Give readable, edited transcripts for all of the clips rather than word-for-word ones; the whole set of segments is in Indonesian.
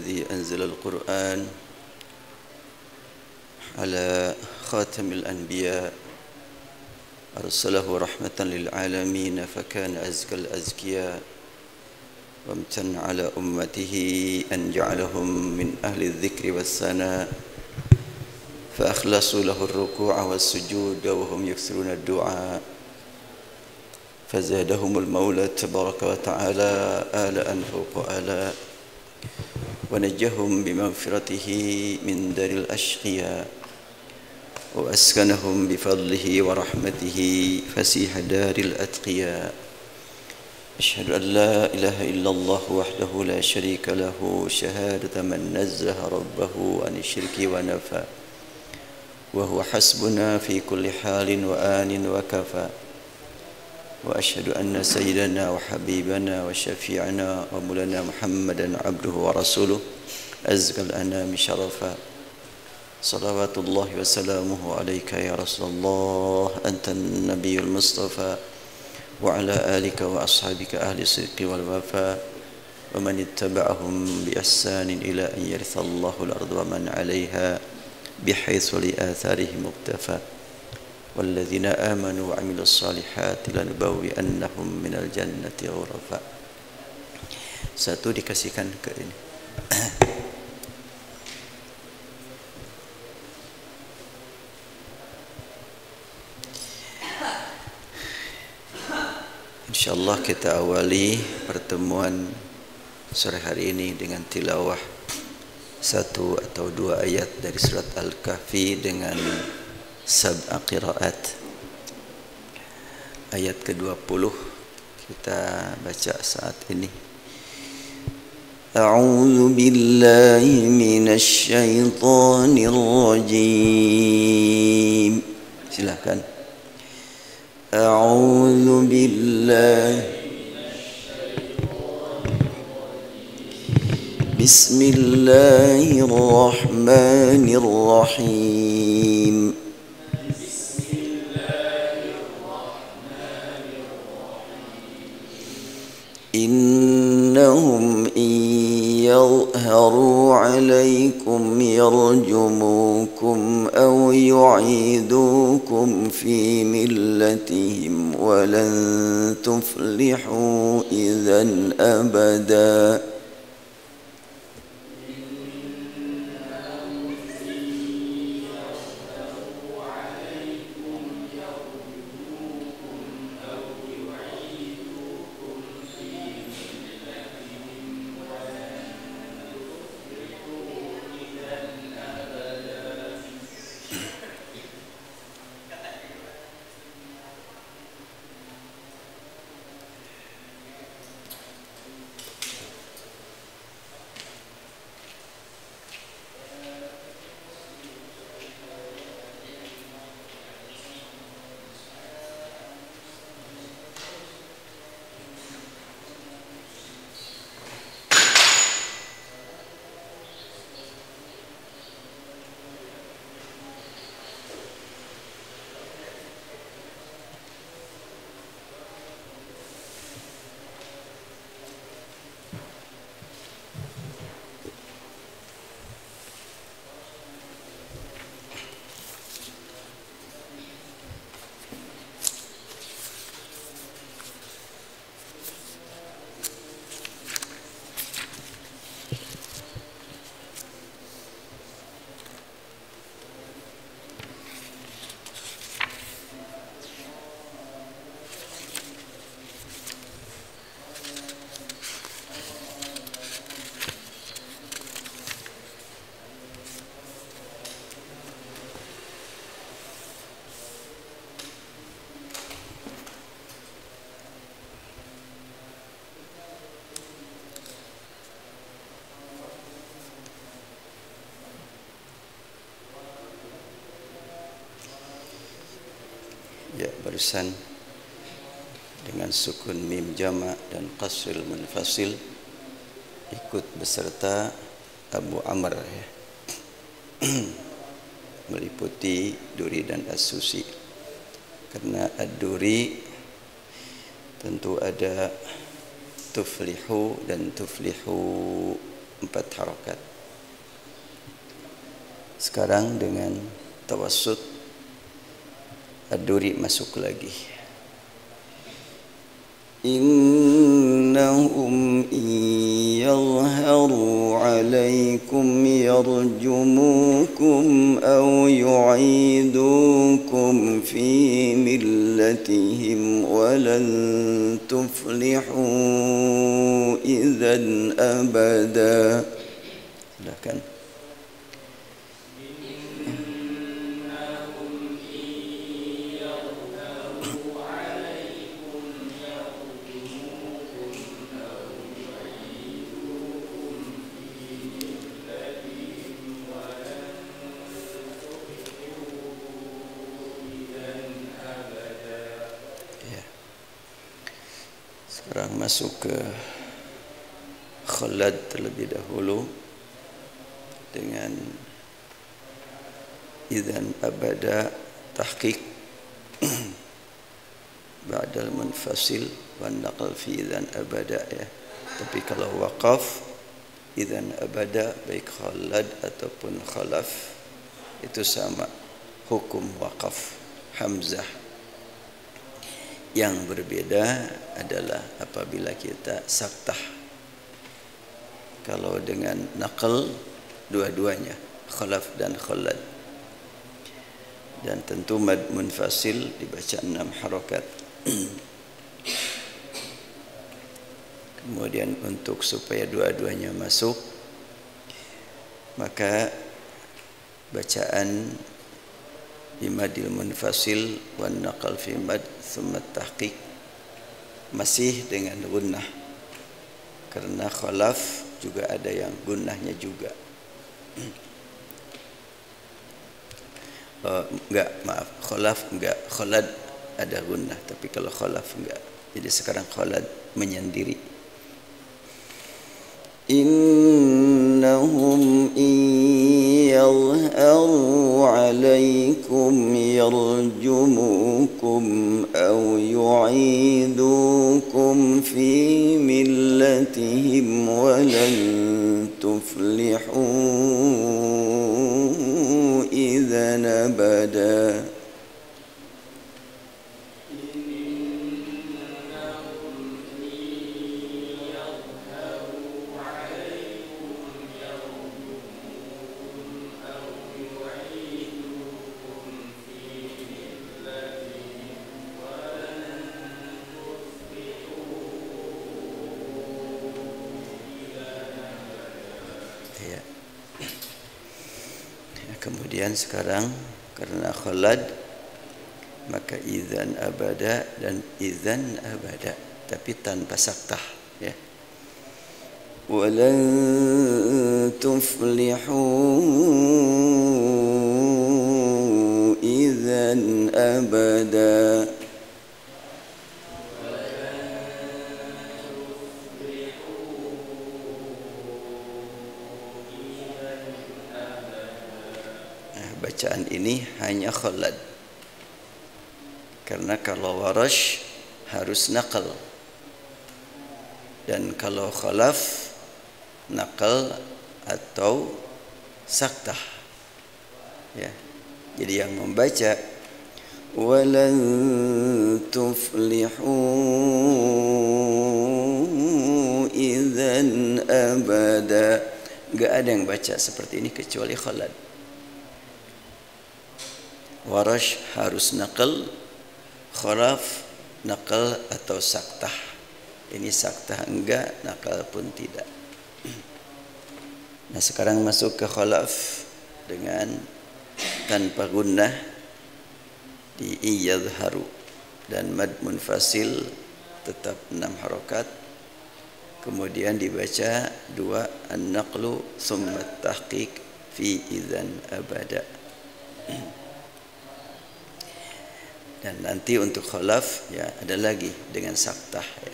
الذي أنزل القرآن على خاتم الأنبياء أرسله رحمة للعالمين فكان أزكى الأزكياء وامتن على أمته أن جعلهم من أهل الذكر والثناء فأخلصوا له الركوع والسجود وهم يكثرون الدعاء فزادهم المولى تبارك وتعالى آلاء فوق آلاء ونجهم بمغفرته من دار الأشقياء وأسكنهم بفضله ورحمته فسيح دار الأتقياء. أشهد أن لا إله إلا الله وحده لا شريك له شهادة من نزه ربه عن الشرك ونفى وهو حسبنا في كل حال وآن وكفى. وأشهد أن سيدنا وحبيبنا وشفيعنا ومولانا محمدا عبده ورسوله أزكى الأنام شرفا صلوات الله وسلامه عليك يا رسول الله أنت النبي المصطفى وعلى آلك وأصحابك أهل الصدق والوفاء ومن اتبعهم بإحسان إلى أن يرث الله الأرض ومن عليها بحيث لآثارهم مقتفى والذين آمنوا وعملوا الصالحات لنبوئنهم من الجنة غرفا. Satu dikasihkan ke ini. InsyaAllah kita awali pertemuan sore hari ini dengan tilawah satu atau dua ayat dari surat Al-Kahfi dengan sab'a qiraat. Ayat ke-20 kita baca saat ini. A'udzu billahi minasy syaithanir rajim. Silakan. A'udzu billahi Bismillahirrahmanirrahim. Innahum in yadhharu 'alaykum yarjumukum aw yu'idukum fi millatihim wa lan tuflihu idhan abada. Ya, barusan dengan sukun mim jamak dan qasril munfasil ikut beserta Abu Amr ya. Meliputi Duri dan As-Susi. Karena Ad-Duri tentu ada tuflihu dan tuflihu. 4 harokat. Sekarang dengan tawassut ad-duri masuk lagi. Innahum yadhharu alaikum yarjumukum aw yu'idukum fi millatihim walan tuflihu idzan abada. Silakan. Sekarang masuk ke khalad terlebih dahulu dengan idzan abada tahqiq ba'dal munfasil wan naql fi idzan abada ya. Tapi kalau waqaf idzan abada baik khalad ataupun khalaf itu sama hukum waqaf hamzah. Yang berbeda adalah apabila kita saktah. Kalau dengan naqal dua-duanya khalaf dan khalad. Dan tentu mad munfasil dibaca 6 harokat. Kemudian untuk supaya dua-duanya masuk, maka bacaan bimadil munfasil wan naqal fi mad thumma tahqiq masih dengan gunnah, karena khalaf juga ada yang gunnahnya juga. Khalaf enggak, khalad ada gunnah, tapi kalau khalaf enggak. Jadi sekarang khalad menyendiri. Innahum yadhharu alaikum yarjumukum aw yu'idukum fi millatihim walan tuflihu idzan abada. Kemudian sekarang karena khalad maka idzan abada dan idzan abada, tapi tanpa saktah ya. Walan tuflihu idzan abada. Bacaan ini hanya khalad, karena kalau warash harus naqal, dan kalau khalaf naqal atau saktah ya. Jadi yang membaca walan tuflihu idzan abada, enggak ada yang baca seperti ini kecuali khalad. Warash harus naqal, khalaf naqal atau saktah. Ini saktah enggak, naqal pun tidak. Nah sekarang masuk ke khalaf dengan tanpa gunnah di yadhharu, dan mad munfasil tetap 6 harokat. Kemudian dibaca 2 an-naqlu summa tahqiq fi idzan abada. Dan nanti untuk khalaf ya ada lagi dengan saktah ya.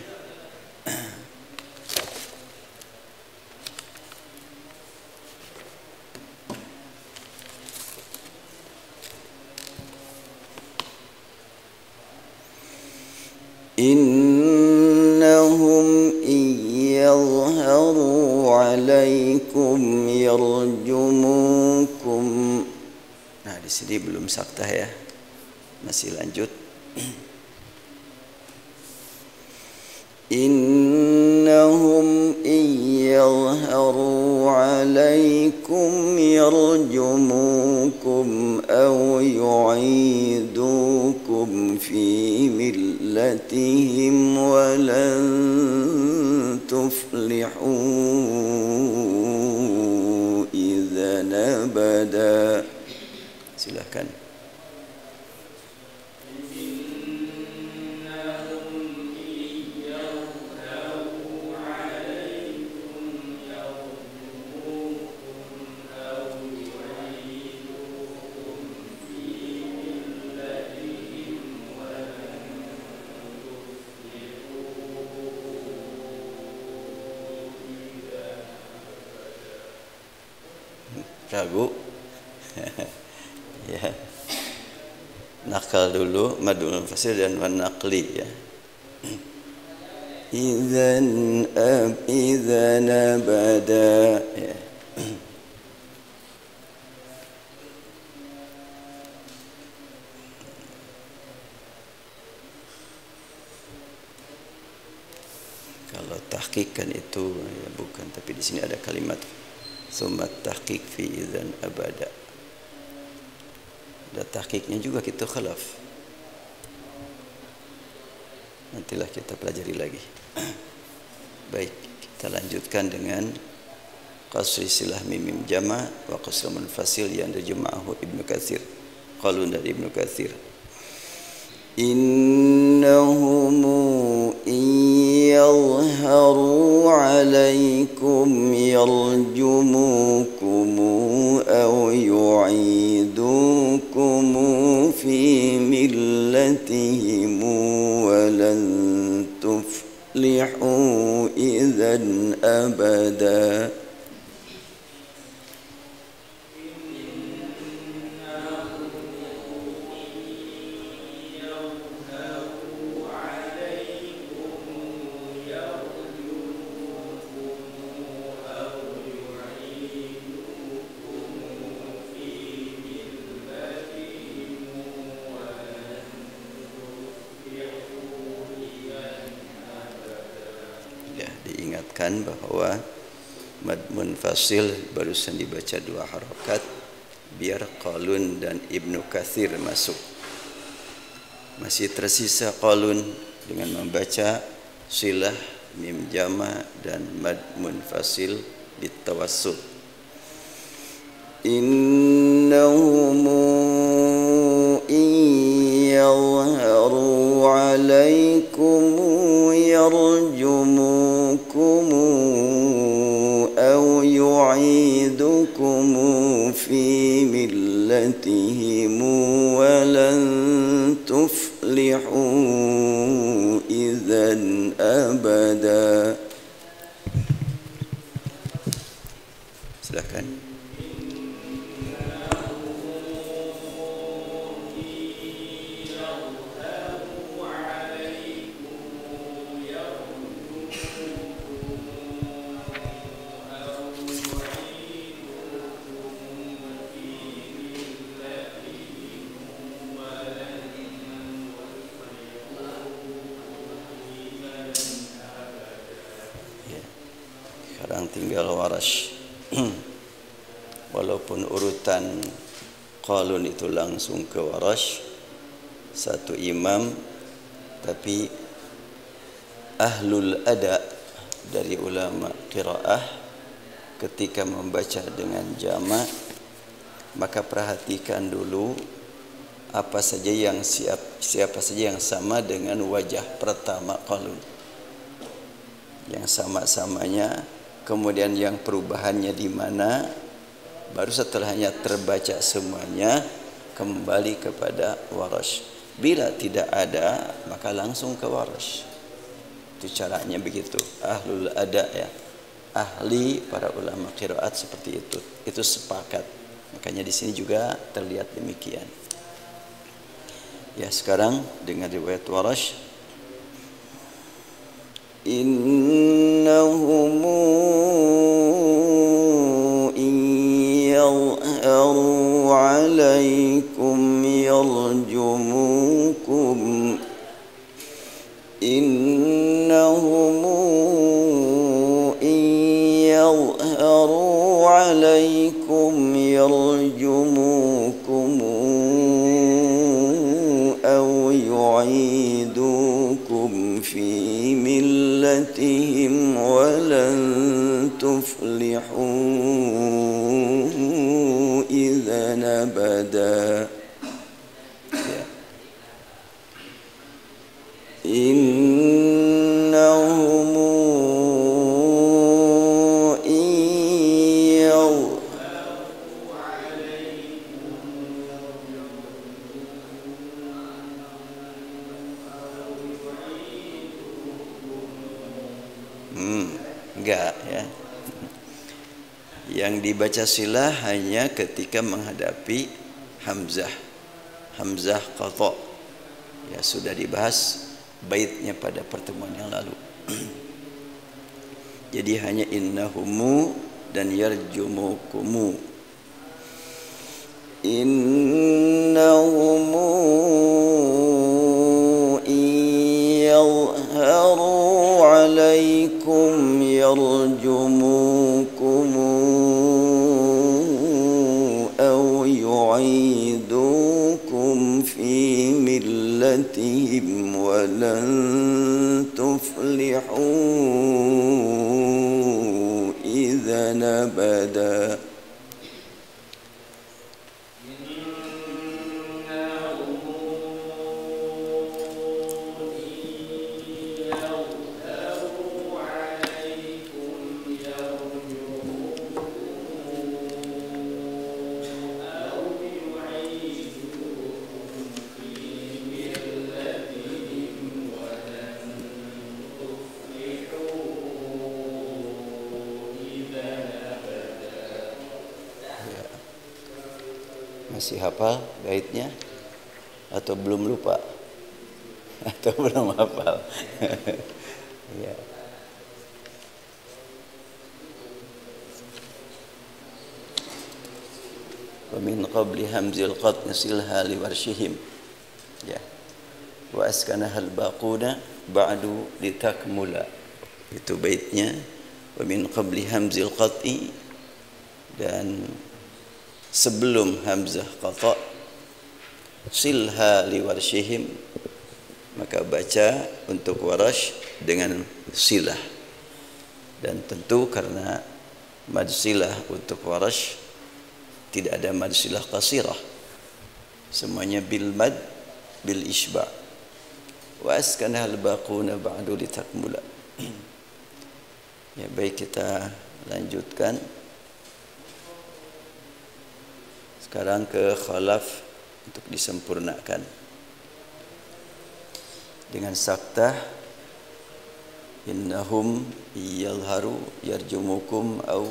Innahum yadhharu alaikum yarjumukum. Nah, di sini belum saktah ya. Masih lanjut. Innahum iyadharu alaikum yarjumukum aw yu'idukum fi millatihim walan tuflihu idzan abada. Silakan. Ragu. Ya. Nakal dulu madul munfasil dan wanaqli ya. Idzan abada ya. Kalau tahqiq kan itu ya bukan, tapi di sini ada kalimat summa tahqiq fi idzan abada. Ada tahqiqnya juga, kita khalaf. Nantilah kita pelajari lagi. Baik, kita lanjutkan dengan qasri silah mim jama wa qasr munfasil yang terjema'ahu Ibnu Katsir. Qalun dari Ibnu Katsir. Innahum yadhharu alaikum yarjumukum aw yu'idukum fi millatihim walan tuflihu idzan abada. Diingatkan bahwa mad munfasil barusan dibaca 2 harakat biar Qalun dan Ibnu Katsir masuk. Masih tersisa Qalun dengan membaca silah mim jama dan mad munfasil ditawassul. Innahum yadhharu alaikum yarjumukum aw yu'idukum fi millatihim walan tuflihu idzan abada. Silakan. Sekarang tinggal Warash. Walaupun urutan Qalun itu langsung ke Warash, satu imam, tapi ahlul ada dari ulama qiraah ketika membaca dengan jama' maka perhatikan dulu apa saja yang siapa saja yang sama dengan wajah pertama Qalun, yang sama-samanya, kemudian yang perubahannya di mana, baru setelahnya terbaca semuanya kembali kepada Warash. Bila tidak ada maka langsung ke Warash. Itu caranya begitu. Ahlul ada ya, ahli para ulama qiraat seperti itu. Itu sepakat. Makanya di sini juga terlihat demikian. Ya, sekarang dengan riwayat Warash. Innahum يظهروا عليكم يرجموكم إنهم إن يظهروا عليكم يرجموكم أو يعيدوكم في ملتهم ولن تفلحوا إذا أبدا إنهم إن يظهروا عليكم enggak ya. Yang dibaca silah hanya ketika menghadapi hamzah qadha. Ya sudah dibahas baitnya pada pertemuan yang lalu. Jadi hanya innahumu dan yarjumukumu. Innahumu yadhharu alaikum yarjumukum aw yu'idukum fi millatihim walan tuflihu idzan abada. Masih hafal baitnya atau belum lupa atau belum hafal? Ya. Wa min qabli hamzil qad nasilha li warshihim. Ya. Wa askanaha al-baquna ba'du litakmula. Itu baitnya. Wa min qabli hamzil qat'i, dan sebelum hamzah qata silha li warshihim, maka baca untuk warash dengan silah. Dan tentu karena mad silah untuk warash tidak ada mad silah qasirah, semuanya bil mad bil isba'. Wa askana al baquna ba'du litakmula. Ya, baik, kita lanjutkan sekarang ke khalaf untuk disempurnakan dengan saktah innahum yalharu yarjumukum au,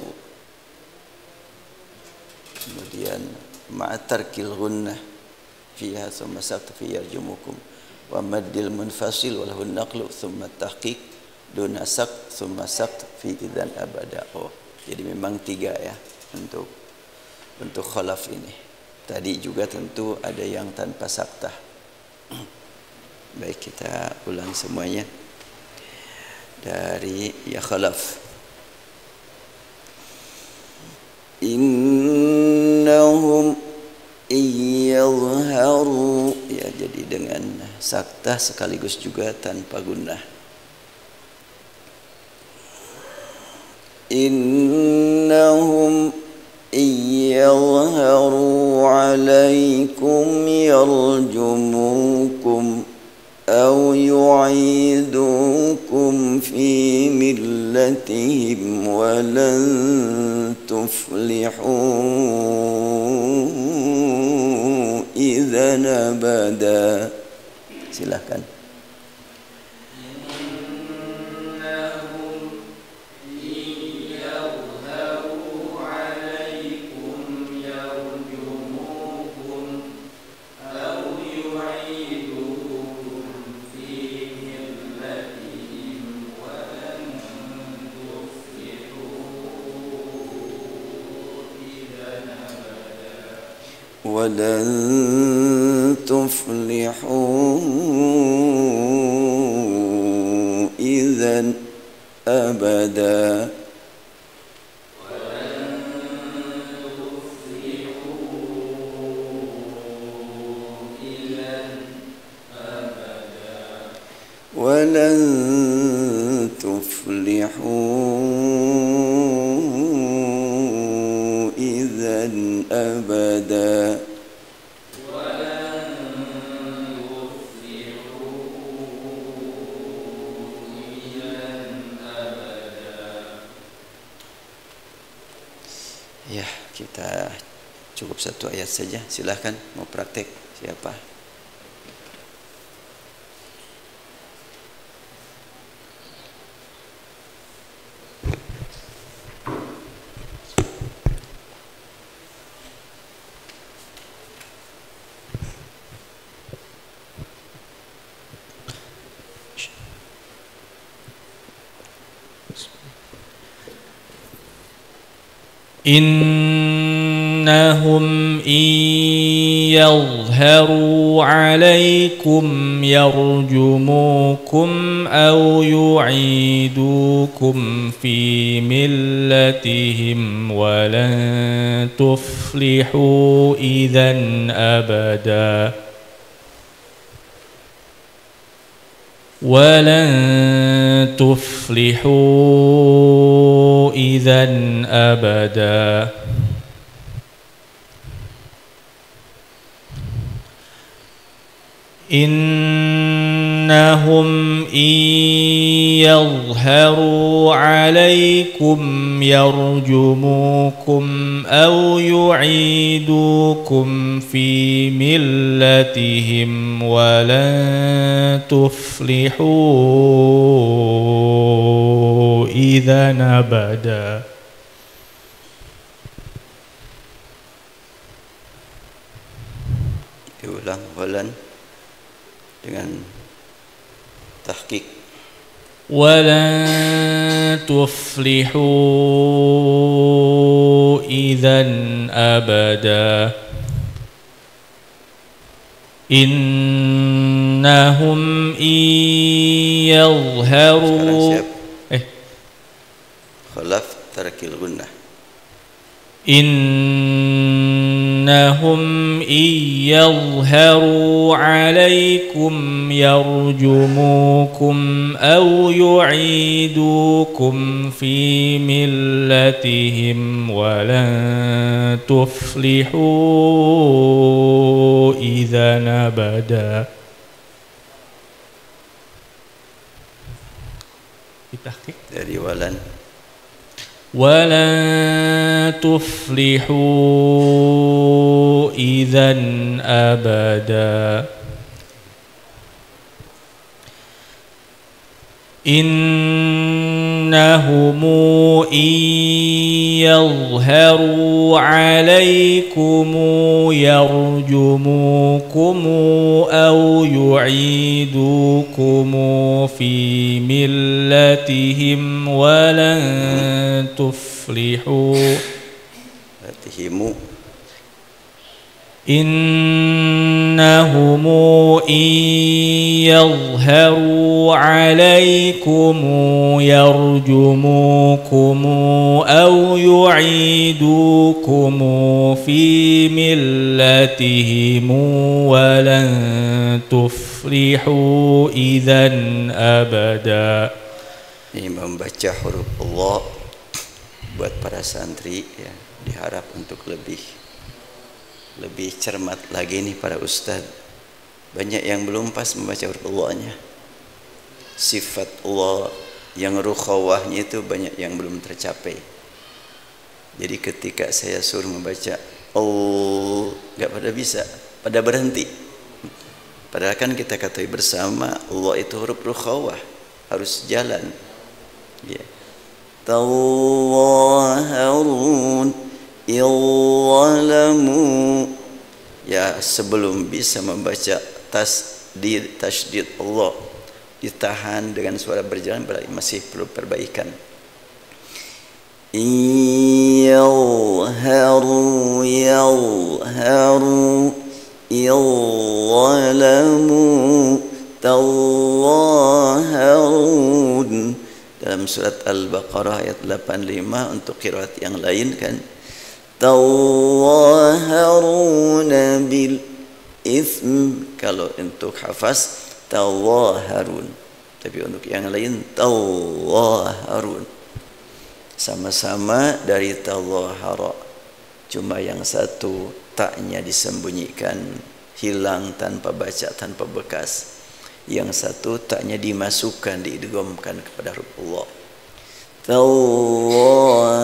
kemudian ma'atarkil gunnah fiha thumma saqt fi yarjumukum wa maddil munfasil wa lahu naqlu thumma tahqiq duna saqt thumma saqt fi idzan abada. Oh, jadi memang 3 ya untuk khalaf ini. Tadi juga tentu ada yang tanpa saktah. Baik, kita ulang semuanya dari ya khalaf. Innahum iyadhharu, ya, jadi dengan saktah sekaligus juga tanpa gunnah. Innahum iyadhharu alaikum yarjumukum aw yu'idukum fi millatihim walan tuflihu idzan abada. Silakan. ولن تفلحوا إذا أبدا ولن تفلحوا إذا أبدا Ya, kita cukup satu ayat saja. Silahkan mau praktek siapa? إنهم إن يظهروا عليكم يرجموكم أو يعيدوكم في ملتهم ولن تفلحوا إذا أبدا ولن تفلحوا إذا أبدا إنهم إن يظهروا عليكم يرجموكم أو يعيدوكم في ملتهم ولن تفلحوا إذا أبدا Diulang walan dengan tahqiq ولن تفلحوا إذا أبدا إنهم إن يظهروا khalaf tarakil gunnah إنهم إن يظهروا عليكم يرجموكم أو يعيدوكم في ملتهم ولن تفلحوا إذا أبدا dari walan ولن تفلحوا إذا أبدا إنهم إن يظهروا عليكم يرجموكم أو يعيدوكم في ملتهم ولن تفلحوا إنهم إن يظهروا عليكم يرجموكم أو يعيدوكم في ملتهم ولن تفلحوا إذا أبدا. Ini membaca huruf Allah buat para santri ya, diharap untuk lebih cermat lagi nih para ustadz. Banyak yang belum pas membaca huruf Allah-nya. Sifat Allah yang rukhawahnya itu banyak yang belum tercapai. Jadi ketika saya suruh membaca Allah, nggak pada bisa, pada berhenti. Padahal kan kita ketahui bersama Allah itu huruf rukhawah, harus jalan. Ya. Tawaharun iwalamu. Ya, sebelum bisa membaca tasydid Allah ditahan dengan suara berjalan, berarti masih perlu perbaikan. yadharu yadharu yadhalamu tawaharun. Dalam surat Al-Baqarah ayat 85 untuk qiraat yang lain kan, tawaharuna bil ism. Kalau untuk hafaz tawaharun, tapi untuk yang lain tawaharun. Sama-sama dari tawahara, cuma yang satu taknya disembunyikan, hilang tanpa baca, tanpa bekas. Yang satu taknya dimasukkan, diidghamkan kepada huruf Allah.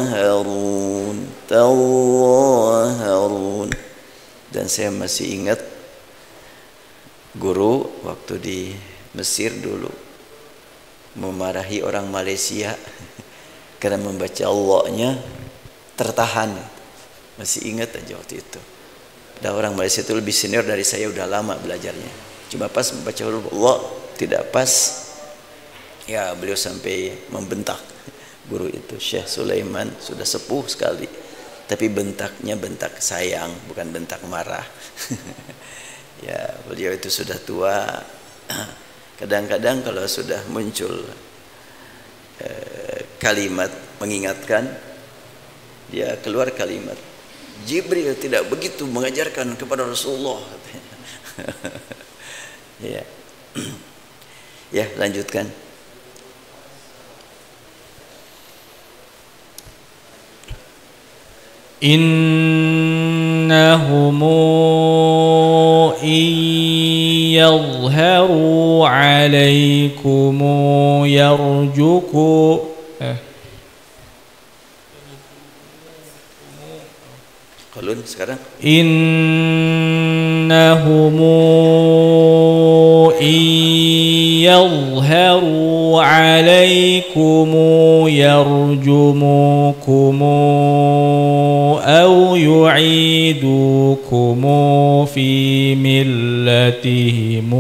Tawaharun, tawaharun. Dan saya masih ingat guru waktu di Mesir dulu memarahi orang Malaysia karena membaca Allah-nya tertahan. Masih ingat aja waktu itu. Dan orang Malaysia itu lebih senior dari saya, udah lama belajarnya. Cuma pas membaca huruf Allah tidak pas, ya beliau sampai membentak. Guru itu Syekh Sulaiman sudah sepuh sekali, tapi bentaknya bentak sayang, bukan bentak marah. Ya beliau itu sudah tua. Kadang-kadang kalau sudah muncul kalimat mengingatkan, dia keluar kalimat, Jibril tidak begitu mengajarkan kepada Rasulullah. Ya, ya lanjutkan. إنهم إن يظهروا عليكم يرجكوا Qalun sekarang. إنهم إن يظهروا عليكم يرجموكم أو يعيدوكم في ملتهم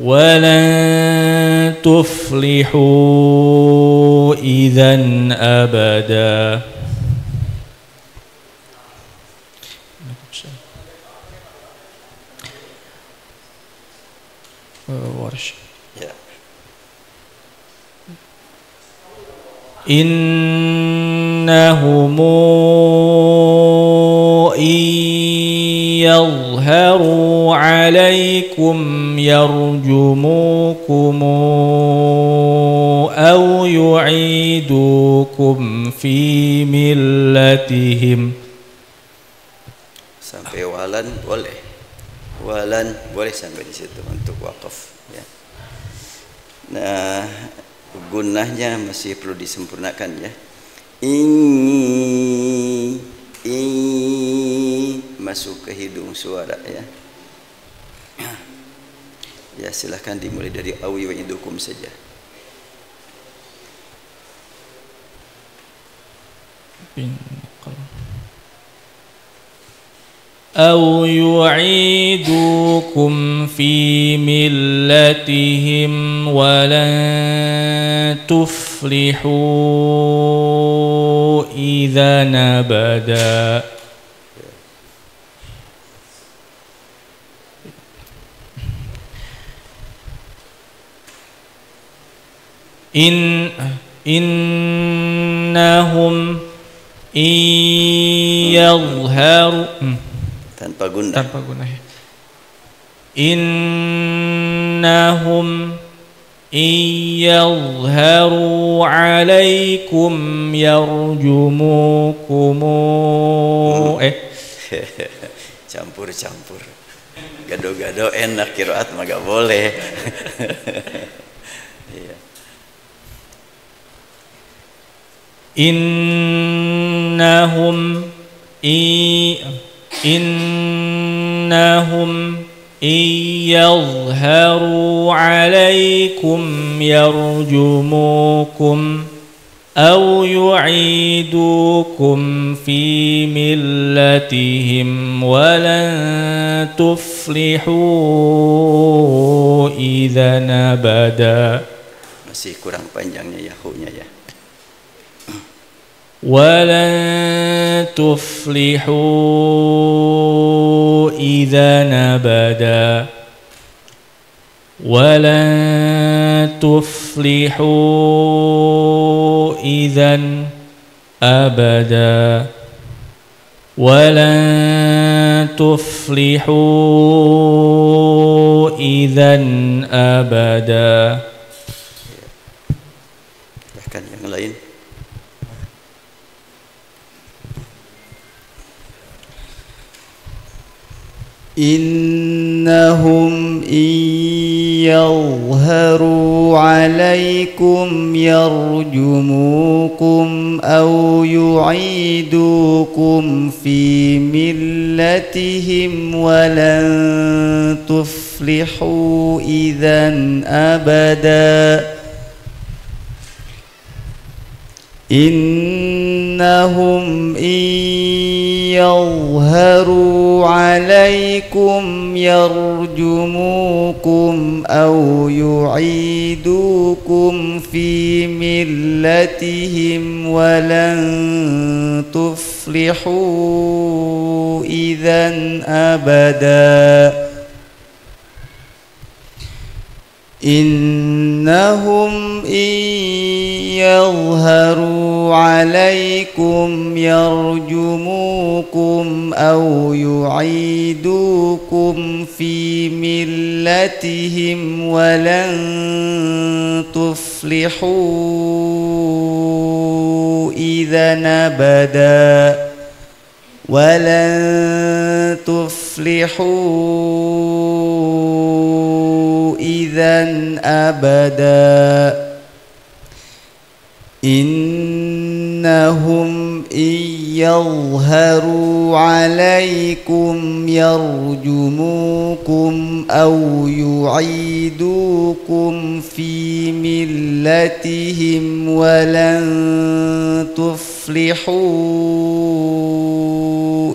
ولن تفلحوا إذا أبدا. إنهم إن يظهروا عليكم يرجموكم أو يعيدوكم في ملتهم. Sampai walan boleh, walan boleh sampai di situ untuk wakaf. Ya. Nah, gunnahnya masih perlu disempurnakan ya. Masuk ke hidung suara ya. Ya silahkan dimulai dari awi wa idukum saja. أو يعيدوكم في ملتهم ولن تفلحوا إذا أبدا. إنهم إن يظهروا tanpa gunnah. Ya. Innahum yadhharu alaikum yarjumukum. Campur-campur. Gado-gado enak, qiraat mah gak boleh. Iya. Innahum يظهروا عليكم يرجموكم أو يعيدوكم في ملتهم ولن تفلحوا إذا أبدا. Masih kurang panjangnya yahunya ya. ولن تفلحوا إذا أبدا ولن تفلحوا إذا أبدا ولن تفلحوا إذا أبدا. Bahkan yang lain. إنهم إن يظهروا عليكم يرجموكم أو يعيدوكم في ملتهم ولن تفلحوا إذا أبدا إنهم إن يظهروا عليكم يرجموكم أو يعيدوكم في ملتهم ولن تفلحوا إذا أبدا إنهم إن يظهروا عليكم يرجموكم أو يعيدوكم في ملتهم ولن تفلحوا إذا أبدا ولن تفلحوا إذا أبدا إنهم إن يظهروا عليكم يرجموكم أو يعيدوكم في ملتهم ولن تفلحوا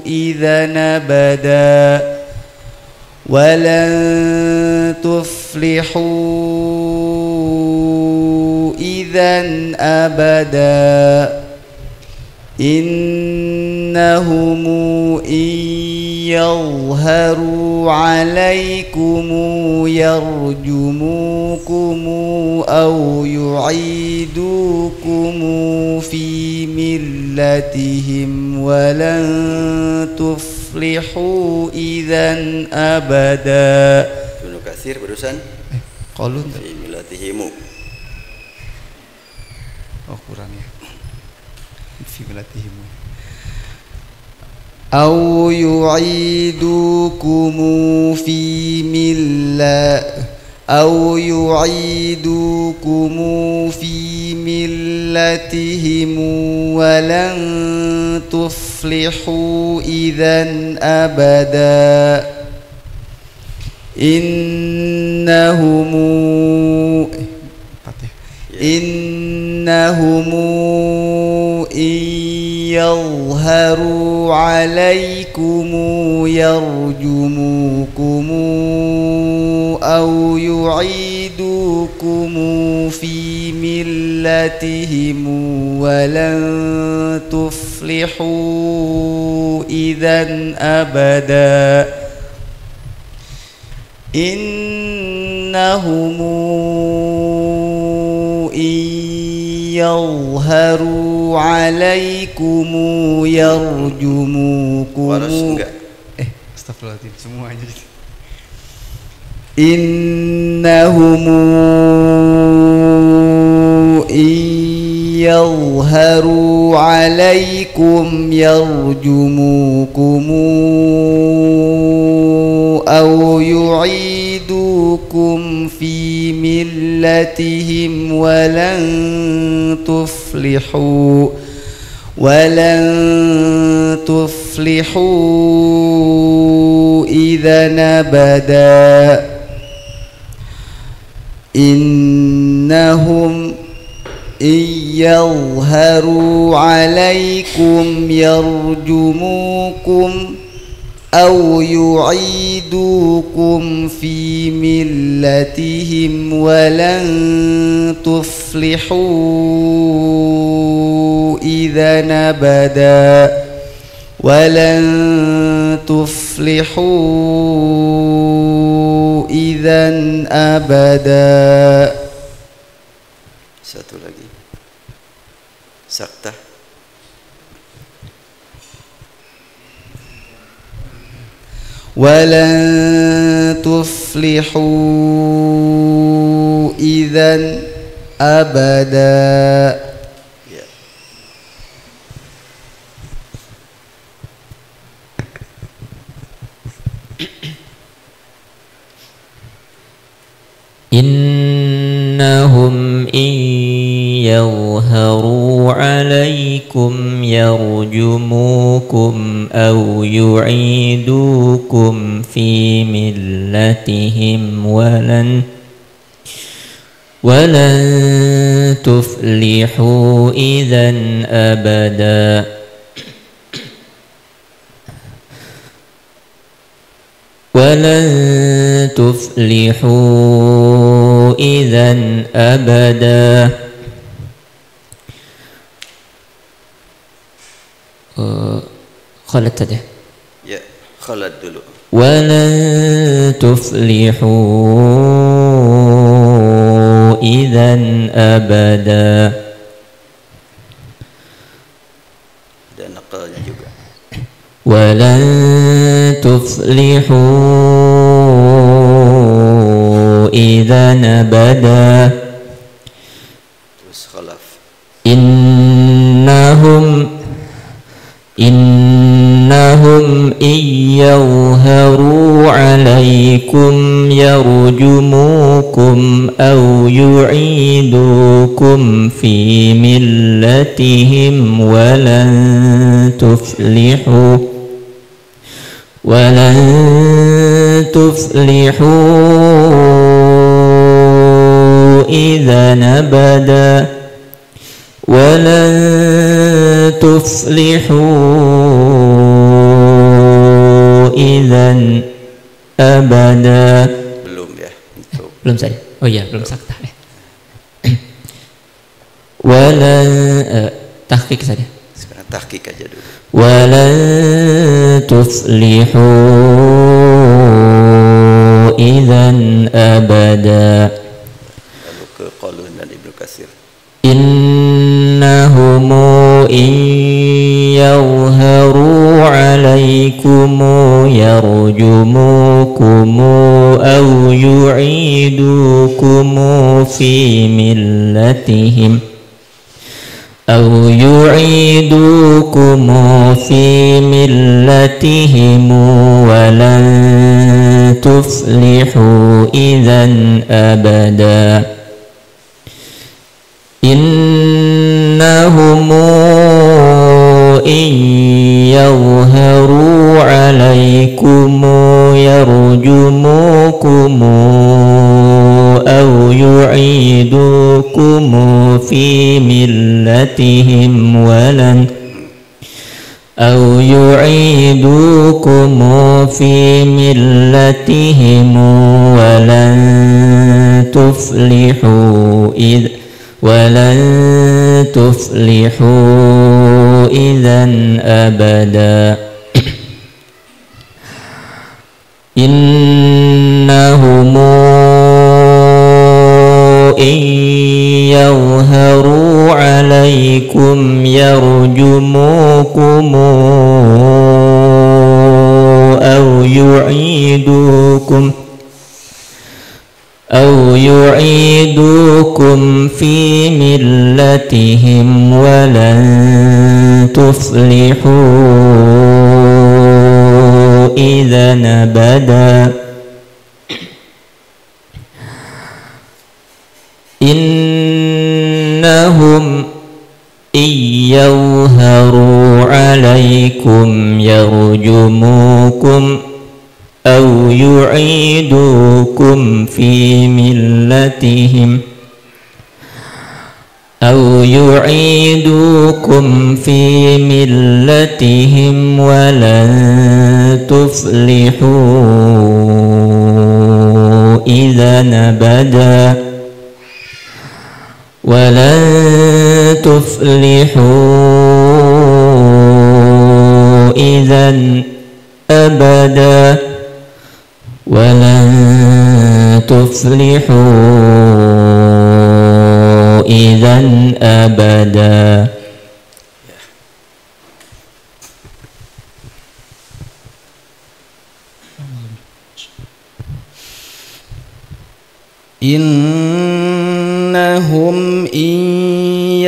إذا أبدا ولن تفلحوا إذا أبدا إنهم إن يظهروا عليكم يرجموكم أو يعيدوكم في ملتهم ولن تفلحوا إذا أبدا. Ibnu Katsir barusan Qalun fi milatihimu. Oh kurang ya. Fi milatihimu. أو يعيدوكم في ملة أو يعيدوكم في ملتهم ولن تفلحوا إذا أبدا إنهم إن يظهروا عليكم يرجموكم أو يعيدوكم في ملتهم ولن تفلحوا إذا أبدا إنهم إن يظهروا عليكم يرجموكم Astagfirullahaladzim semuanya إنهم إن يظهروا عليكم يرجموكم أو يعيدوكم في ملتهم ولن تفلحوا إذا أبدا إنهم إن يظهروا عليكم يرجموكم أو يعيدوكم في ملتهم ولن تفلحوا إذا أبدا ولن تفلحوا إذا أبدا. Satu lagi. Saktah. ولن تفلحوا إذا أبدا. إنهم إن يظهروا عليكم يرجموكم أو يعيدوكم في ملتهم ولن تفلحوا إذا أبدا. ولن تفلحوا إذا أبدا. خالد saja. Ya, Khalad dulu. ولن تفلحوا إذا أبدا. Dan nakalnya juga. ولن تفلحوا إذا أبدا. Terus khalaf. إنهم إن يظهروا عليكم يرجموكم أو يعيدوكم في ملتهم ولن تفلحوا إذا أبدا. ولن تفلحوا إذا أبدا. Belum ya. Belum saja. Oh iya, belum saktah ya. Walan tahqiq saja. Sekarang tahqiq aja dulu. Walan tuflihu idzan abada. Lalu ke Qalun dan Ibnu Katsir. إنهم إن يظهروا عليكم يرجموكم أو يعيدوكم في ملتهم ولن تفلحوا إذا أبدا. إنهم إن يظهروا عليكم يرجموكم أو يعيدوكم في ملتهم ولن تفلحوا إذا أبدا. إنهم إن يظهروا عليكم يرجموكم أو يعيدوكم في ملتهم ولن تفلحوا إذا أبدا. إنهم إن يظهروا عليكم يرجموكم أو يعيدوكم في ملتهم أو يعيدوكم في ملتهم ولن تفلحوا إذا أبدا ولن تفلحوا إذا أبدا ولن تفلحوا إذا أبدا. إنهم إن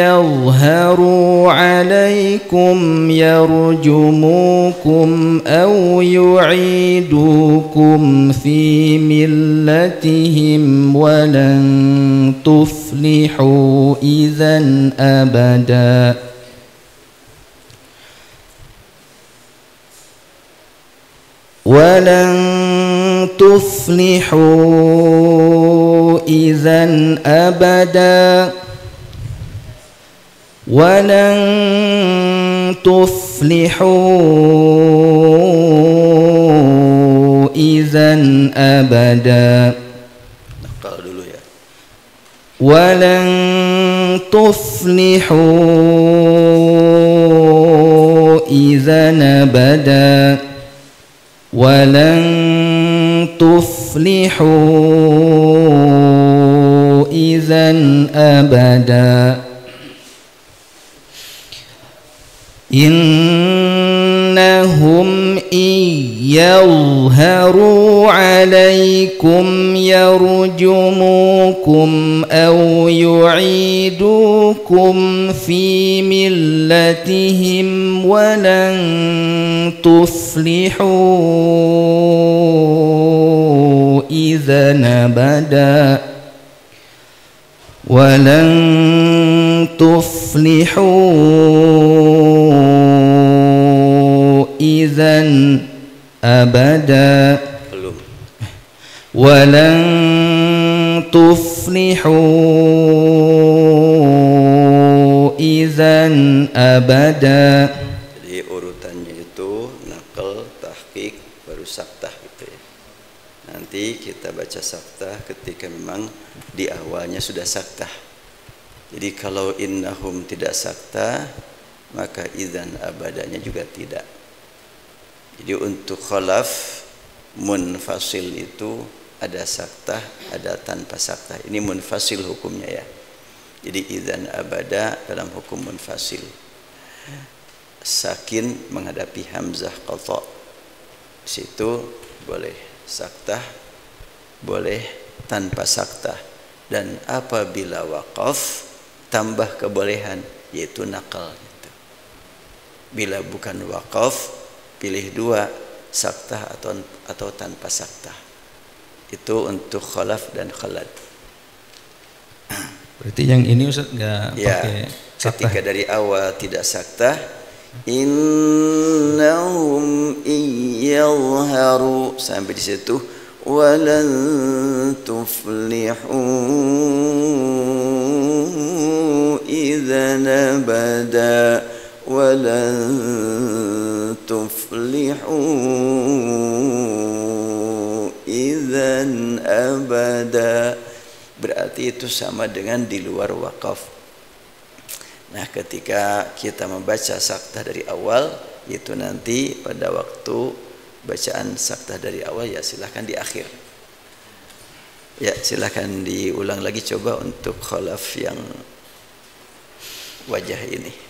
يظهروا عليكم يرجموكم أو يعيدوكم في ملتهم ولن تفلحوا إذا أبدا ولن تفلحوا إذا أبدا ولن تفلحوا إذا أبدا ولن تفلحوا إذا أبدا ولن تفلحوا إذا أبدا إنهم إن يظهروا عليكم يرجموكم أو يعيدوكم في ملتهم ولن تفلحوا إذا أبدا ولن تفلحوا إذا أبدا ولن تفلحوا إذا أبدا. Jadi urutannya itu naqal, tahqiq, baru saktah gitu ya. Nanti kita baca saktah ketika memang di awalnya sudah saktah. Jadi kalau innahum tidak saktah, maka idzan abadanya juga tidak. Jadi untuk khalaf munfasil itu ada saktah, ada tanpa saktah. Ini munfasil hukumnya ya. Jadi idzan abada dalam hukum munfasil. Sakin menghadapi hamzah qadha. Situ boleh saktah, boleh tanpa saktah. Dan apabila waqaf tambah kebolehan yaitu naqal gitu. Bila bukan waqaf pilih dua, saktah atau tanpa saktah. Itu untuk khalaf dan khalad. Berarti yang ini Ustaz enggak ya, pakai saktah. Ketika dari awal tidak saktah, innahum iyadhharu sampai di situ walan tuflihu idzan abada walan tuflihu idzan abada. Berarti itu sama dengan di luar wakaf. Nah, ketika kita membaca saktah dari awal, itu nanti pada waktu bacaan saktah dari awal ya silahkan di akhir. Ya silahkan diulang lagi coba untuk khalaf yang wajah ini.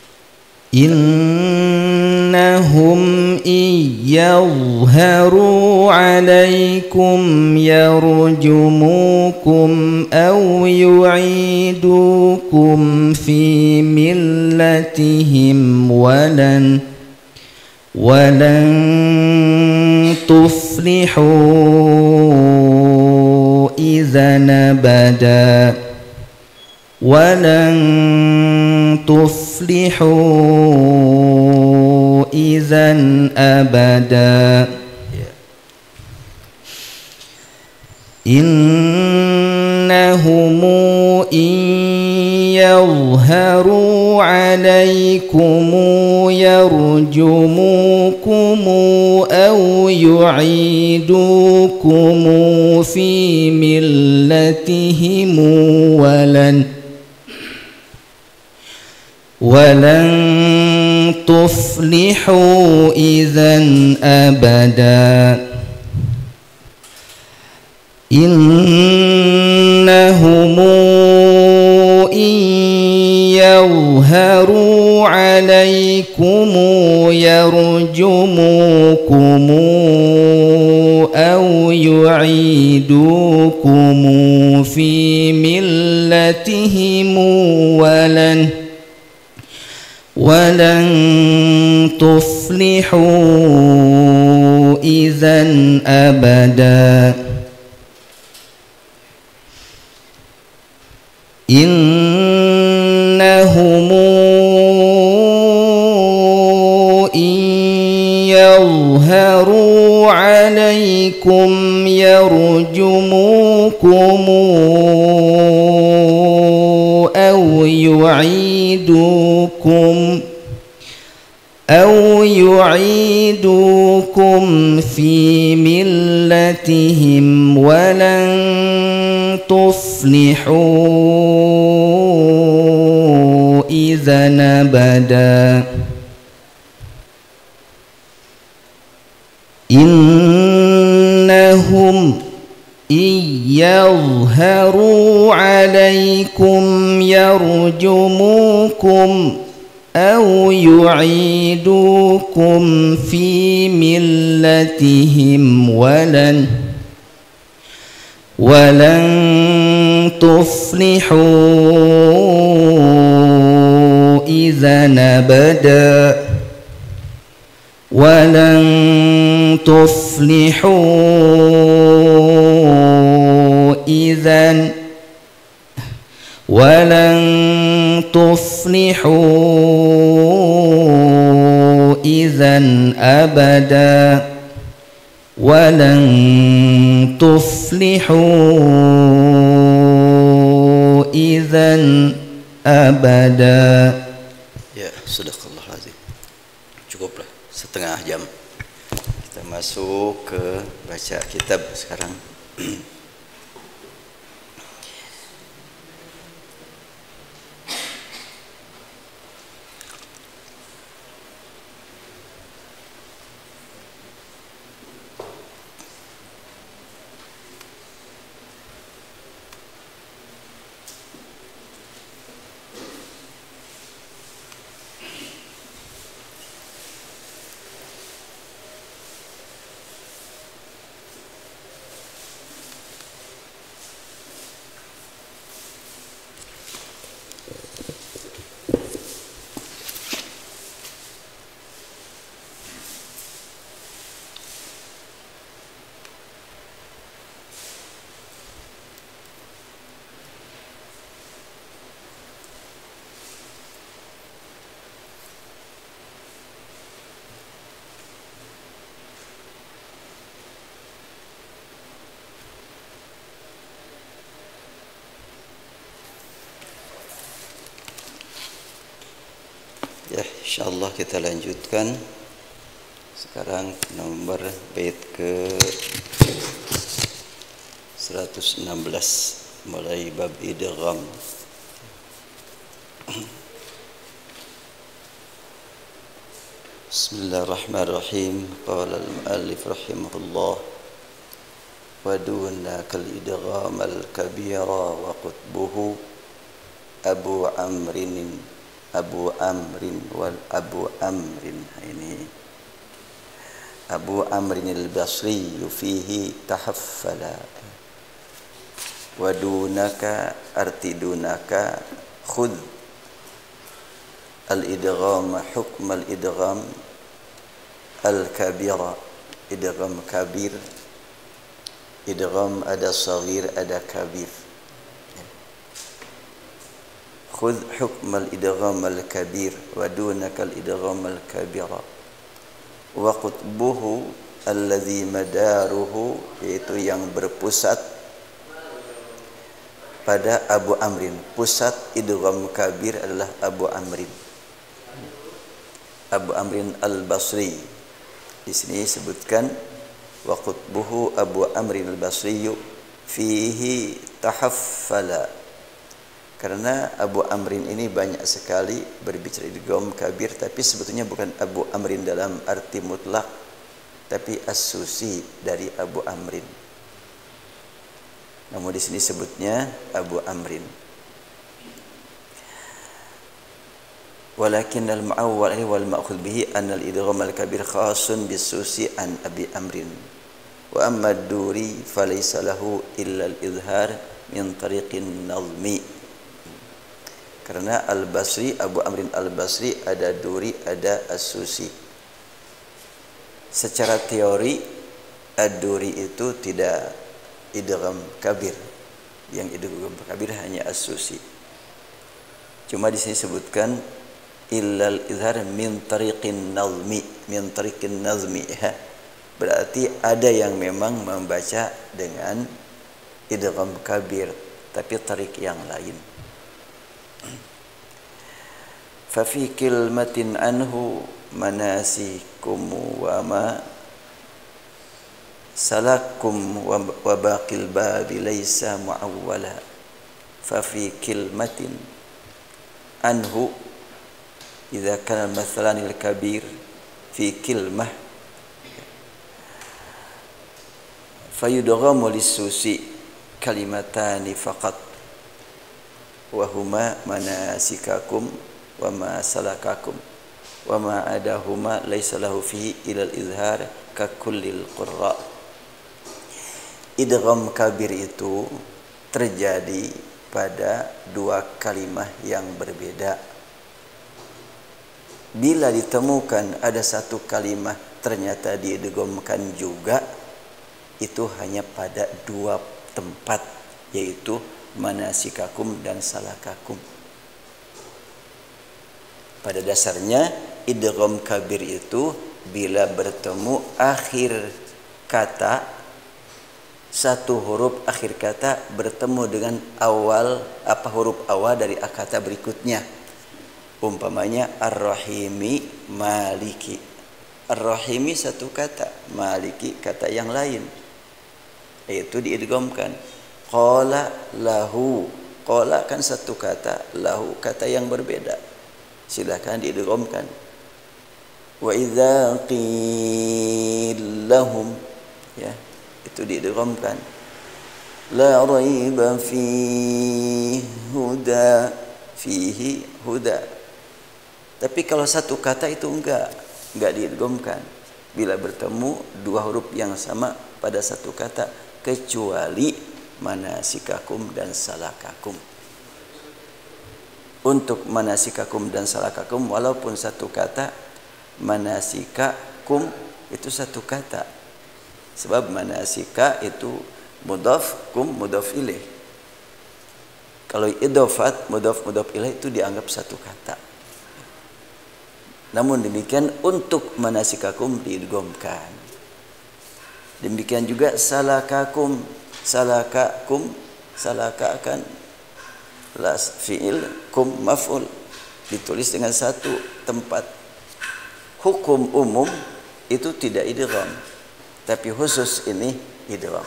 Innahum iyadhharu alaikum yarjumukum aw yu'idukum fi millatihim walan tuflihu idzan abada walan tuflihu idzan abada. Innahum in yadhharu يظهروا عليكم يرجموكم أو يعيدوكم في ملتهم ولن تفلحوا إذا أبدا إنهم إن يظهروا عليكم يرجموكم أو يعيدوكم في ملتهم ولن تفلحوا إذا أبدا إنهم إن يظهروا عليكم يرجموكم أو يعيدوكم في ملتهم ولن تفلحوا إذا أبدا إنهم إن يظهروا عليكم يرجموكم أو يعيدوكم في ملتهم ولن تفلحوا إذا أبدا ولن تفلحوا إذا أبدا ولن تفلحوا إذا أبدا. Ya, Sadaqallahul-Azim. Cukuplah setengah jam. Kita masuk ke baca kitab sekarang. Ya, insyaallah kita lanjutkan sekarang nomor bait ke 116 mulai bab idgham. Bismillahirrahmanirrahim. Qala al-muallif rahimahullah wa duna kal idgham al-kabira wa qutbuhu Abu Amrin ini Abu Amrin al-Basri fihi tahaffala wa dunaka arti dunaka khudh al-idgham hukm al-idgham al-kabira idgham kabir idgham ada saghir ada kabir. Khudh hukm al-idgham al-kabir wa dunaka al-idgham al-kabira wa qutbuhu alladhi madaruhu, yaitu yang berpusat pada Abu Amrin. Pusat idgham kabir adalah Abu Amrin. Abu Amrin al-Basri. Di sini disebutkan wa qutbuhu Abu Amrin al-Basri fihi tahaffala. Karena Abu Amrin ini banyak sekali berbicara idgham kabir, tapi sebetulnya bukan Abu Amrin dalam arti mutlak, tapi as-Susi dari Abu Amrin. Namun di sini sebutnya Abu Amrin. Walakin al-mu'awwal wal ma'khudh bihi anna al-idgham al-kabir khasun bis-Susi an Abi Amrin. Wa amma ad-Duri falaysa lahu illa al-izhar min tariqin nazmi. Karena Al-Basri, Abu Amrin Al-Basri ada Duri, ada As-Susi. Secara teori Ad-Duri itu tidak idgham kabir. Yang idgham kabir hanya As-Susi. Cuma di sini sebutkan illal izhar min tariqin nazmi, min tariqin nazmi ya. Berarti ada yang memang membaca dengan idgham kabir, tapi tarik yang lain. Fa fi kilmatin anhu manasikum wa ma salakum wa baqil babi laysa muawwala. Fa fi kilmatin anhu idza kana mathalan al-kabir fi kilmah fayudghamu lis-Susi kalimatani faqat wa huma manasikakum wa ma salakakum wa ma adahuma laysa lahu fihi ila al-izhar ka kullil qurra. Idgham kabir itu terjadi pada dua kalimah yang berbeda. Bila ditemukan ada satu kalimah ternyata diidghamkan juga, itu hanya pada dua tempat, yaitu manasikakum dan salakakum. Pada dasarnya idgham kabir itu bila bertemu akhir kata, satu huruf akhir kata bertemu dengan awal huruf awal dari kata berikutnya. Umpamanya ar-rahimi maliki. Ar-rahimi satu kata, maliki kata yang lain, yaitu diidghamkan. Qala lahu, qala kan satu kata, lahu kata yang berbeda, silakan diidghamkan. Wa idza qil lahum, ya, itu diidghamkan. La raiba fihi huda, fihi huda. Tapi kalau satu kata itu enggak diidghamkan bila bertemu dua huruf yang sama pada satu kata, kecuali manasikakum dan salakakum. Untuk manasikakum dan salakakum walaupun satu kata, manasikakum itu satu kata. Sebab manasika itu mudhaf, kum mudhaf ilaih. Kalau idhofat mudhaf ilaih itu dianggap satu kata. Namun demikian untuk manasikakum diidghamkan. Demikian juga salakakum, salakakum, salaka akan las fi'il, kum maf'ul, ditulis dengan satu tempat. Hukum umum itu tidak idgham, tapi khusus ini idgham.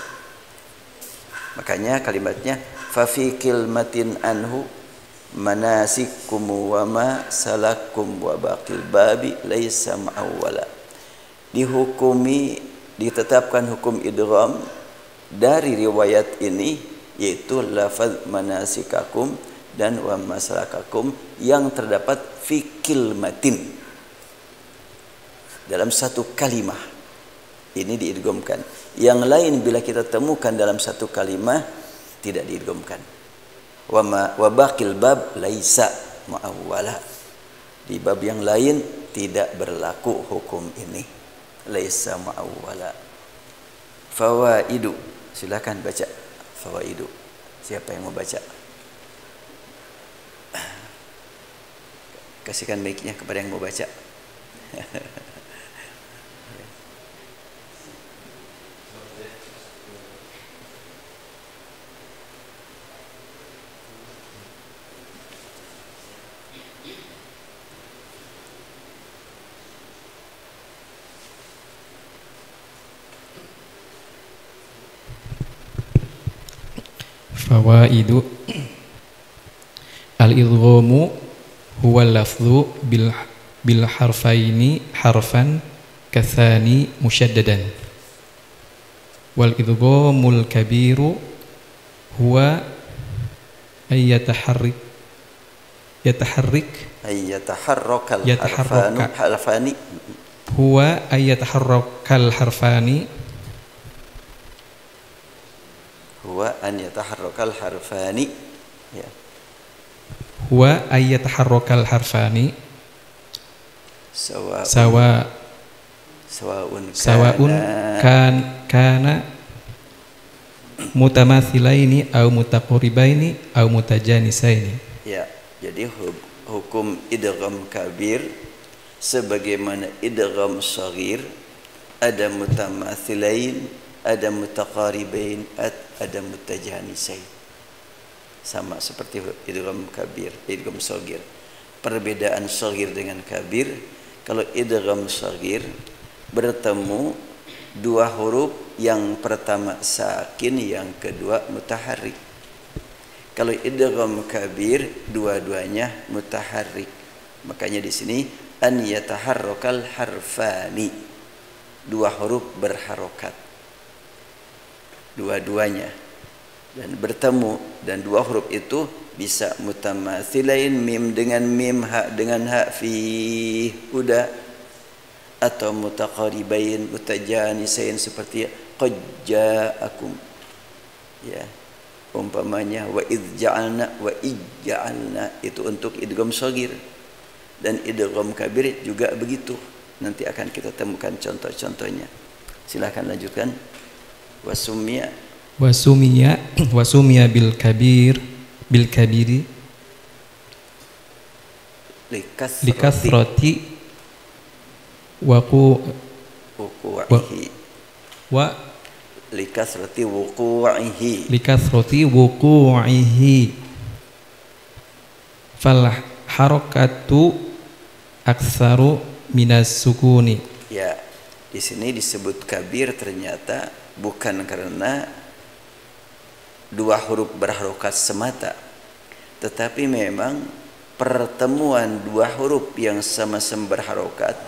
Makanya kalimatnya fa fi kilmatin anhu manasikum wa ma salakum wa baqil babi laisa ma'awwala. Dihukumi, ditetapkan hukum idgham dari riwayat ini, yaitu lafaz manasikakum dan wa masalakakum yang terdapat fi kilmatin, dalam satu kalimah ini diidghamkan. Yang lain bila kita temukan dalam satu kalimah tidak diidghamkan. Wa baqil bab laisa muawwala. Di bab yang lain tidak berlaku hukum ini, laisa muawwala. Fawaidu, silakan baca fawaidu. Siapa yang mau baca? Kasihkan mic-nya kepada yang mau baca. Fawaidu. Al-idghamu huwa lafdhu bil harfaini harfan kathani musyaddadan. Wal idghamul kabiru huwa ay yataharrik yataharrakal Yataharraka. harfani huwa ay yataharrakal harfani huwa an yataharrakal harfani ya. huwa ay yataharrakal harfani sawa'un sawaun kana mutamathilaini au mutaqaribaini au mutajanisaini. Ya, jadi hukum idgham kabir sebagaimana idgham shaghir, ada mutamathilain, ada mutaqaribain, ada mutajanisain. Sama seperti idgham kabir, idgham shaghir. Perbedaan shaghir dengan kabir, kalau idgham shaghir bertemu dua huruf, yang pertama sakin, yang kedua mutaharrik. Kalau idgham kabir dua-duanya mutaharrik. Makanya di sini an yataharrakal harfani, dua huruf berharokat dua-duanya dan bertemu, dan dua huruf itu bisa mutamathilain, mim dengan mim, ha dengan ha, fi huda, atau mutaqaribain, mutajanisain seperti qad ja'akum ya, umpamanya wa idz ja'alna itu untuk idgham shaghir, dan idgham kabir juga begitu. Nanti akan kita temukan contoh-contohnya. Silahkan lanjutkan. Wasumiya bil kabiri likathrati likathrati wuqu'ihi fal harakatu aktsaru minas sukuni. Ya, di sini disebut kabir ternyata bukan karena dua huruf berharokat semata, tetapi memang pertemuan dua huruf yang sama-sama berharokat,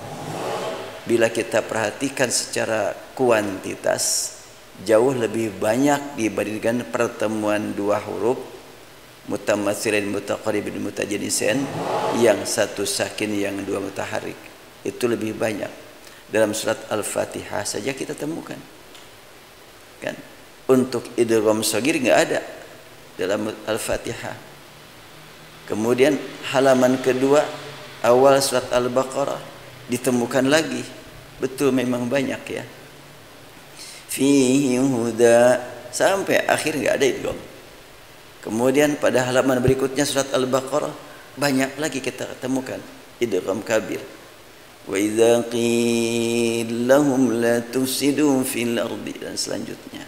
bila kita perhatikan secara kuantitas, jauh lebih banyak dibandingkan pertemuan dua huruf mutamatsilin, mutaqaribin, mutajanisin, yang satu sakin, yang dua mutaharrik. Itu lebih banyak. Dalam surat Al-Fatihah saja kita temukan kan. Untuk idgham shaghir enggak ada dalam Al-Fatihah. Kemudian halaman kedua awal surat Al-Baqarah ditemukan lagi. Betul, memang banyak ya. Fihi huda sampai akhir enggak ada idgham. Kemudian pada halaman berikutnya surat Al-Baqarah banyak lagi kita temukan idgham kabir. Wa idza qila lahum la tufsidu fil ardi, dan selanjutnya.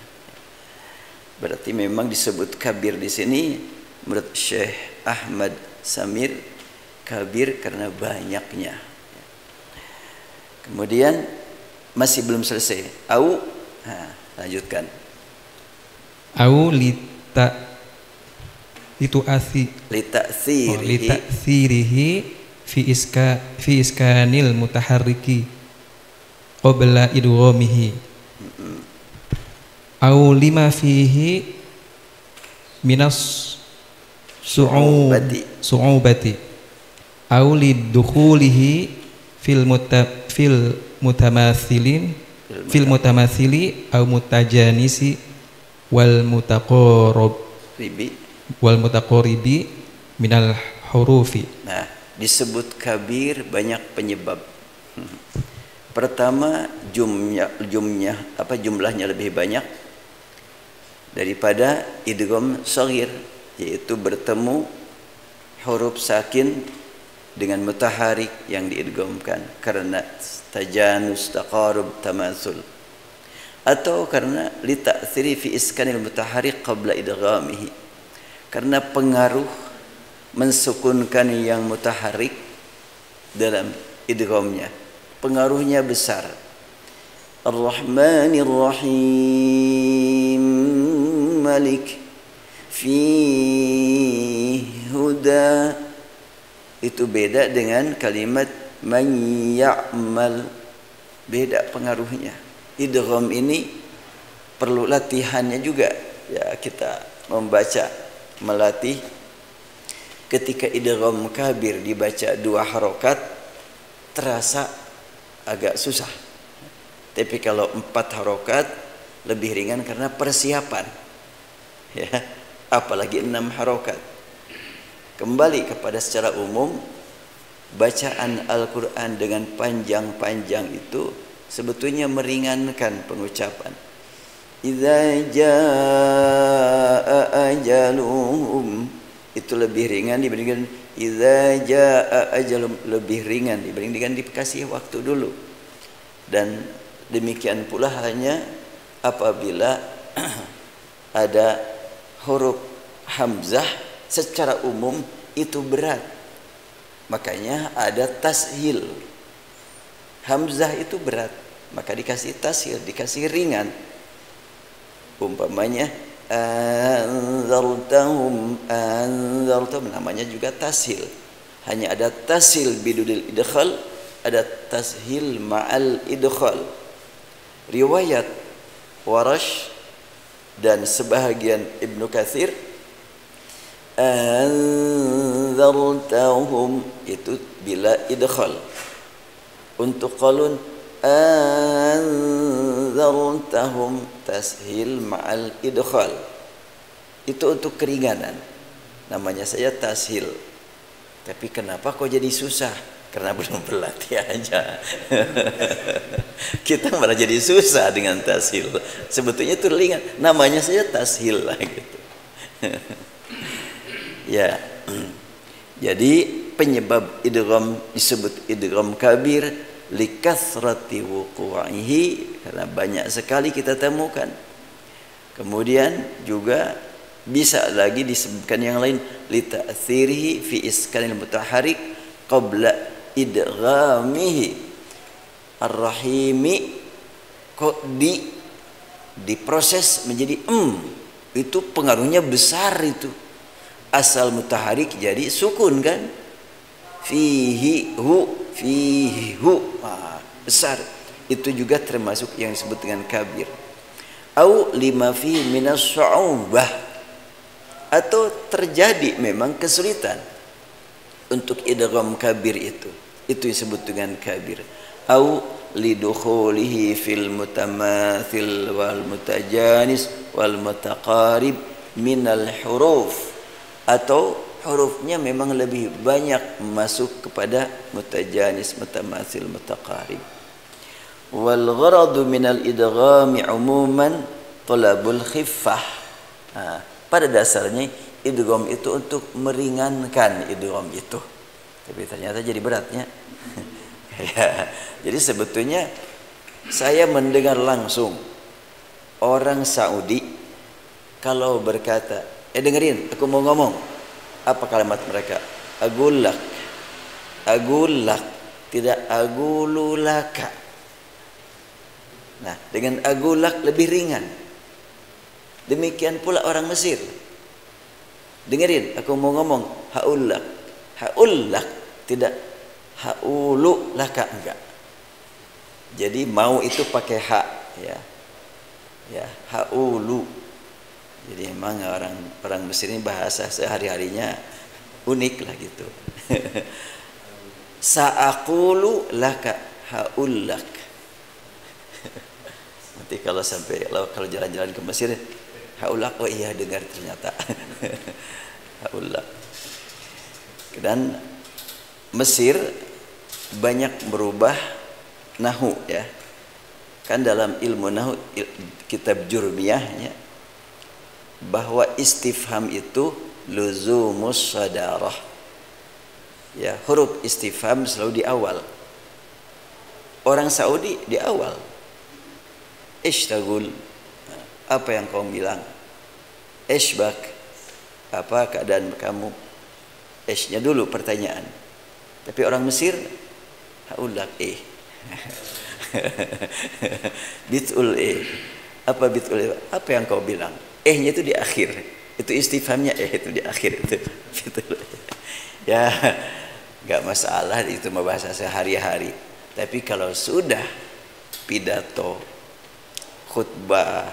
Berarti memang disebut kabir di sini menurut Syekh Ahmad Samir kabir karena banyaknya. Kemudian masih belum selesai. Au, lanjutkan. Au litaksirihi fi iskanil mutaharriki qabla idghamihi au lima fihi minas su'ubati au lidukhulihi fil mutamathili au mutajanisi wal mutaqaribi minal hurufi. Nah, disebut kabir banyak penyebab. Pertama, jumlahnya lebih banyak daripada idgham shaghir, yaitu bertemu huruf sakin dengan mutaharrik yang diidghamkan karena tajanus, taqarub, tamatsul, atau karena litaktsiri fi iskanil mutaharrik qabla idghamihi, karena pengaruh mensukunkan yang mutaharrik dalam idghamnya, pengaruhnya besar. Ar-Rahmanir Rahim Malik fi huda itu beda dengan kalimat man ya'mal, beda pengaruhnya. Idgham ini perlu latihannya juga ya, kita membaca, melatih. Ketika idgham kabir dibaca 2 harokat terasa agak susah, tapi kalau 4 harokat lebih ringan karena persiapan ya, apalagi 6 harokat. Kembali kepada secara umum, bacaan Al-Quran dengan panjang-panjang itu sebetulnya meringankan pengucapan. Idza jaa ajaluhum, itu lebih ringan dibandingkan idza jaa ajalum, lebih ringan dibandingkan dikasih waktu dulu. Dan demikian pula hanya apabila ada huruf hamzah secara umum itu berat, makanya ada tashil. Hamzah itu berat, maka dikasih tashil, dikasih ringan. Umpamanya anzartahum, anzartahum namanya juga tashil. Hanya ada tashil bidudil idkhal, ada tashil ma'al idkhal. Riwayat Warash dan sebahagian Ibnu Katsir, anzartahum itu bila idkhal. Untuk qalun anzartahum tashil ma'al idkhal, itu untuk keringanan, namanya saya tashil. Tapi kenapa kok jadi susah? Karena belum berlatih aja. Kita malah jadi susah dengan tashil. Sebetulnya itu ringan, namanya saya tashil lah gitu. Ya, jadi penyebab idgham disebut idgham kabir likathrati wuqu'ihi, karena banyak sekali kita temukan. Kemudian juga bisa lagi disebutkan yang lain lita'thirihi fi iskanil mutaharrik qabla idghamihi ar-rahimi, kok diproses menjadi itu pengaruhnya besar itu. Asal mutaharik jadi sukun kan, fihi hu, besar. Itu juga termasuk yang disebut dengan kabir. Au lima fi minas su'ubah, atau terjadi memang kesulitan untuk idgham kabir itu disebut dengan kabir. Au lidukhulihi fil mutamathil wal mutajanis wal mutaqarib minal huruf, atau hurufnya memang lebih banyak masuk kepada mutajanis, mutamathil, mutaqarib. Wal gharadu minal idghami umuman talabul khiffah. Pada dasarnya idgham itu untuk meringankan idgham itu, tapi ternyata jadi beratnya. Ya, jadi sebetulnya saya mendengar langsung orang Saudi kalau berkata, dengerin, aku mau ngomong. Apa kalimat mereka? Agulak, agulak, tidak agululaka. Nah, dengan agulak lebih ringan. Demikian pula orang Mesir. Dengerin, aku mau ngomong. Haulak, haulak, tidak haululaka, enggak. Jadi mau itu pakai ha, ya, ya, haulu. Jadi memang orang Mesir ini bahasa sehari-harinya unik lah gitu. Sa'aqulu laka haulak. Nanti kalau sampai kalau jalan-jalan ke Mesir, haulak, oh iya dengar ternyata. Haulak. Dan Mesir banyak berubah nahu ya. Kan dalam ilmu nahu, kitab Jurmiyahnya, bahwa istifham itu luzumus sadarah. Ya, huruf istifham selalu di awal. Orang Saudi di awal. Ishtagul, apa yang kau bilang? Ishbak, apa keadaan kamu? Ishnya dulu pertanyaan. Tapi orang Mesir haulak bitul apa bitul, apa yang kau bilang? Nya itu di akhir. Itu istifhamnya itu di akhir itu. Gitu. Ya, nggak masalah itu mah bahasa sehari-hari. Tapi kalau sudah pidato, khutbah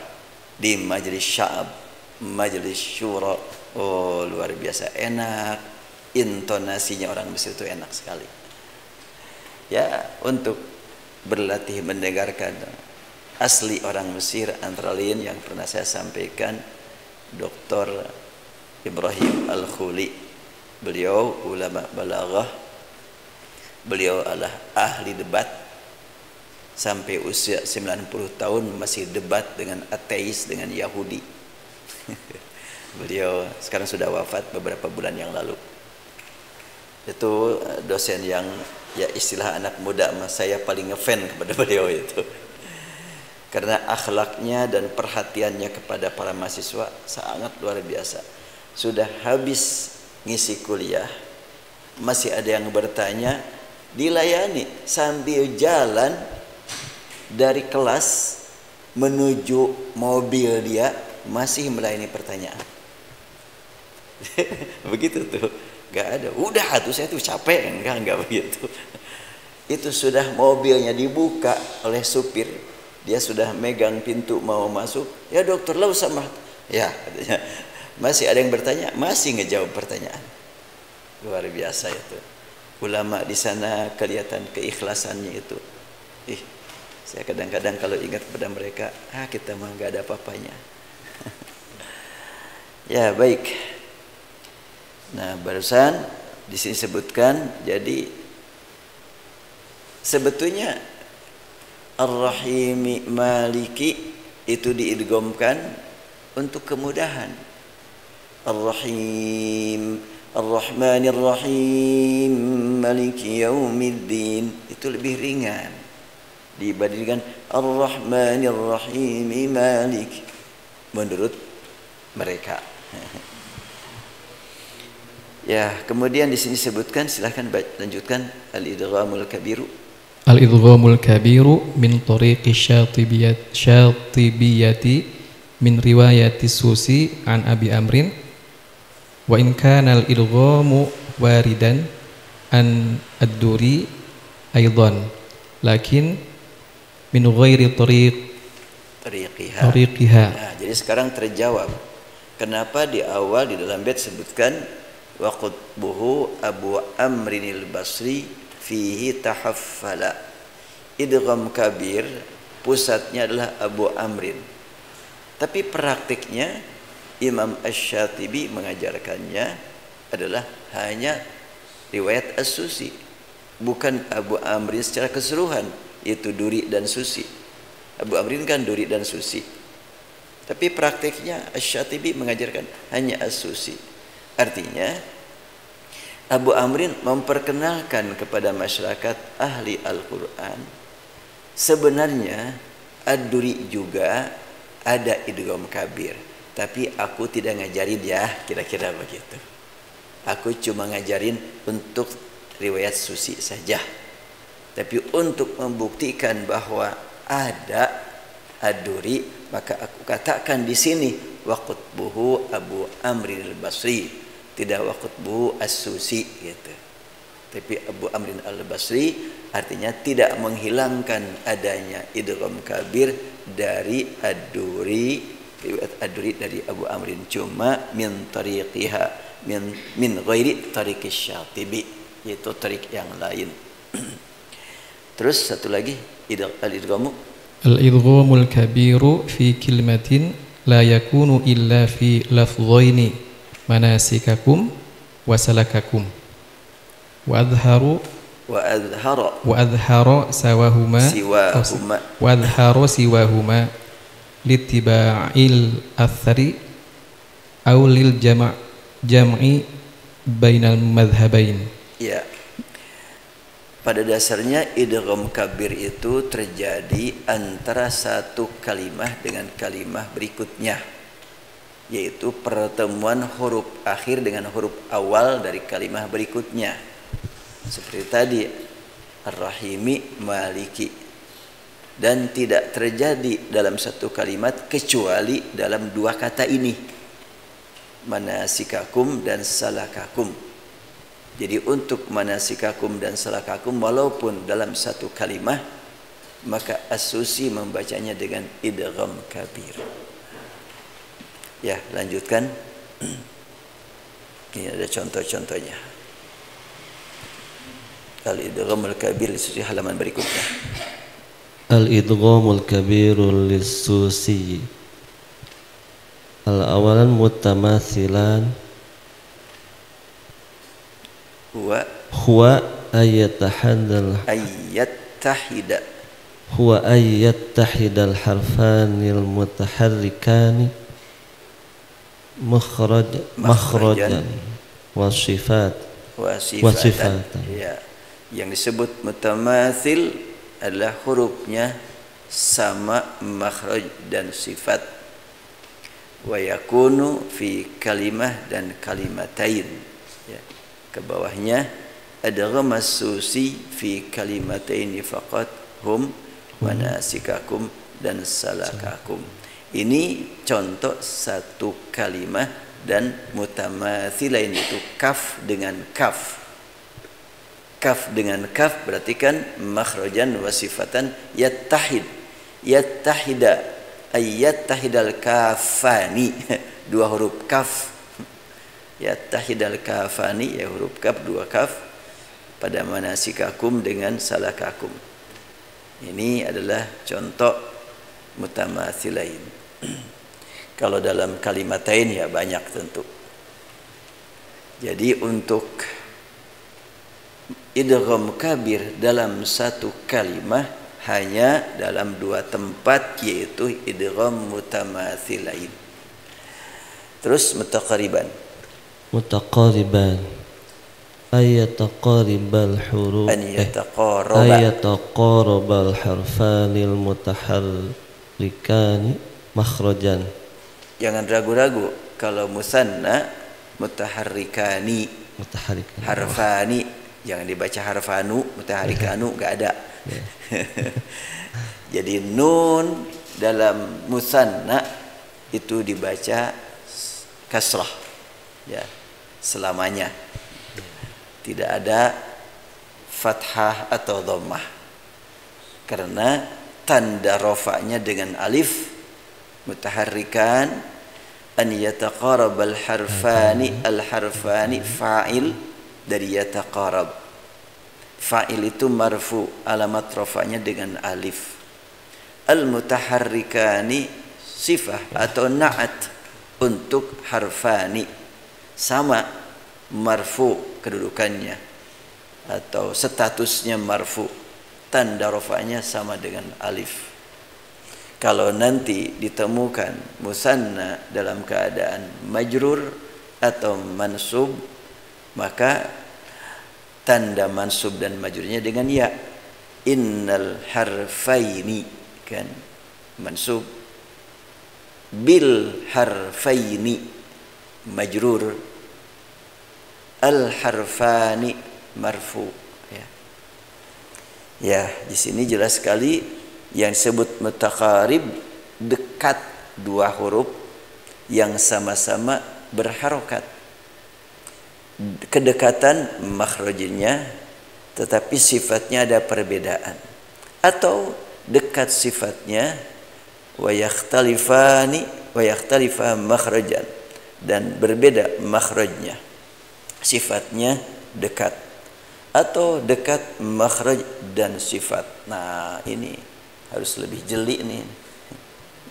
di majelis sya'ab, majelis syura, oh luar biasa enak. Intonasinya orang Mesir itu enak sekali. Ya, untuk berlatih mendengarkan asli orang Mesir antara lain yang pernah saya sampaikan Dr. Ibrahim Al-Khuli. Beliau ulama balaghah. Beliau adalah ahli debat. Sampai usia 90 tahun masih debat dengan ateis, dengan Yahudi. Beliau sekarang sudah wafat beberapa bulan yang lalu. Itu dosen yang ya istilah anak muda saya paling ngefan kepada beliau itu. Karena akhlaknya dan perhatiannya kepada para mahasiswa sangat luar biasa. Sudah habis ngisi kuliah, masih ada yang bertanya, dilayani sambil jalan dari kelas menuju mobil dia masih melayani pertanyaan. Begitu tuh, nggak ada. Udah tuh saya tuh capek, enggak begitu. Itu sudah mobilnya dibuka oleh supir. Dia sudah megang pintu mau masuk. Ya dokter, lau sama. Ya katanya. Masih ada yang bertanya, masih ngejawab pertanyaan. Luar biasa itu. Ulama di sana kelihatan keikhlasannya itu. Saya kadang-kadang kalau ingat kepada mereka, kita mah nggak ada apa-apanya. Ya baik. Nah barusan di sini sebutkan, jadi sebetulnya Ar-Rahimi Maliki itu diidghamkan untuk kemudahan. Ar-Rahim, Ar-Rahmanir Rahim, Maliki Yaumiddin, itu lebih ringan dibandingkan Ar-Rahmanir Rahim Malik menurut mereka. Ya, kemudian di sini sebutkan, silahkan lanjutkan al-idghamul kabiru. Al-idghamul kabiru min tariqi syatibiyati min riwayati Susi an Abi Amrin wa in kana al-idghamu waridan an ad-Duri aidan lakin min ghairi tariqiha. Nah, jadi sekarang terjawab kenapa di awal di dalam bait sebutkan wa qutbuhu Abu Amrin al-Basri fihi tahaffala. Idgham kabir pusatnya adalah Abu Amrin, tapi praktiknya Imam Asy-Syatibi mengajarkannya adalah hanya riwayat As-Susi, bukan Abu Amrin secara keseluruhan, yaitu Duri dan Susi. Abu Amrin kan Duri dan Susi, tapi praktiknya Asy-Syatibi mengajarkan hanya As-Susi. Artinya Abu Amrin memperkenalkan kepada masyarakat ahli Al-Quran, sebenarnya Ad-Duri juga ada idgham kabir, tapi aku tidak ngajarin ya, kira-kira begitu. Aku cuma ngajarin untuk riwayat Susi saja. Tapi untuk membuktikan bahwa ada Ad-Duri, maka aku katakan di sini waqutbuhu Abu Amrin al-Basri, tidak waqutbuhu As-Susi gitu. Tapi Abu Amrin al-Basri artinya tidak menghilangkan adanya idgham kabir dari Ad-Duri, riwayat Ad-Duri dari Abu Amrin, cuma min tariqiha, min ghairi tariqis Syatibi, yaitu tarik yang lain. Terus satu lagi al-idghamu al-idghamul kabiru fi kalimatin la yakunu illa fi lafdhaini manasikakum wa salakakum wa adhara siwahuma litiba'il athari aw lil jam'i bainal madhhabain. Ya. Pada dasarnya idgham kabir itu terjadi antara satu kalimah dengan kalimah berikutnya, yaitu pertemuan huruf akhir dengan huruf awal dari kalimah berikutnya. Seperti tadi Ar-Rahimi Maliki, dan tidak terjadi dalam satu kalimat kecuali dalam dua kata ini. manasikakum dan salakakum. Jadi untuk manasikakum dan salakakum walaupun dalam satu kalimah, maka As-Susi membacanya dengan idgham kabir. Ya, lanjutkan. Ini ada contoh-contohnya. Al-idghamul kabir di halaman berikutnya. Al-idghamul kabirul lis-Susi. Al-awalan mutamathilan huwa ayattahidal harfanil mutaharrikani makhrajan wa sifatan. Ya. Yang disebut mutamathil adalah hurufnya sama makhraj dan sifat. Wa yakunu fi kalimah dan kalimatain. Ya. Ke bawahnya adgham As-Susi fi kalimataini faqat hum manasikakum dan salakakum. Ini contoh satu kalimah dan mutamathilain itu kaf dengan kaf. Kaf dengan kaf berarti kan makhrajan wa sifatan yattahida ayattahidal kafani. Dua huruf kaf. Yattahidal kafani, ya huruf kaf, dua kaf pada manasikakum dengan salakakum. Ini adalah contoh mutamathilain. Kalau dalam kalimatain ya banyak tentu. Jadi untuk idgham kabir dalam satu kalimah hanya dalam dua tempat, yaitu idgham mutamathilain. Terus mutaqariban ayataqaribal huruf ayataqarabal harfanil mutaharrikani makhrajan. Jangan ragu-ragu, kalau musanna mutaharrikani harfani, jangan dibaca harfanu, mutaharrikanu enggak ada. Jadi nun dalam musanna itu dibaca kasrah, ya, selamanya. Tidak ada fathah atau dhammah, karena tanda rafa'nya dengan alif. Mutaharrikan an yataqarabal harfani, al harfani fa'il dari yataqarab. Fa'il itu marfu, alamat rafa'nya dengan alif. Al mutaharrikani sifah atau na'at untuk harfani, sama marfu kedudukannya atau statusnya marfu, tanda rafa'nya sama dengan alif. Kalau nanti ditemukan musanna dalam keadaan majrur atau mansub, maka tanda mansub dan majrurnya dengan ya. Innal harfaini, kan, mansub. Bil harfaini majrur. Al harfani marfu. Ya, di sini jelas sekali yang disebut mutaqarib, dekat dua huruf yang sama-sama berharokat. Kedekatan makhrajnya, tetapi sifatnya ada perbedaan. Atau dekat sifatnya wa yakhtalifa makhrajan, dan berbeda makhrajnya. Sifatnya dekat atau dekat makhraj dan sifat. Nah, ini harus lebih jeli nih.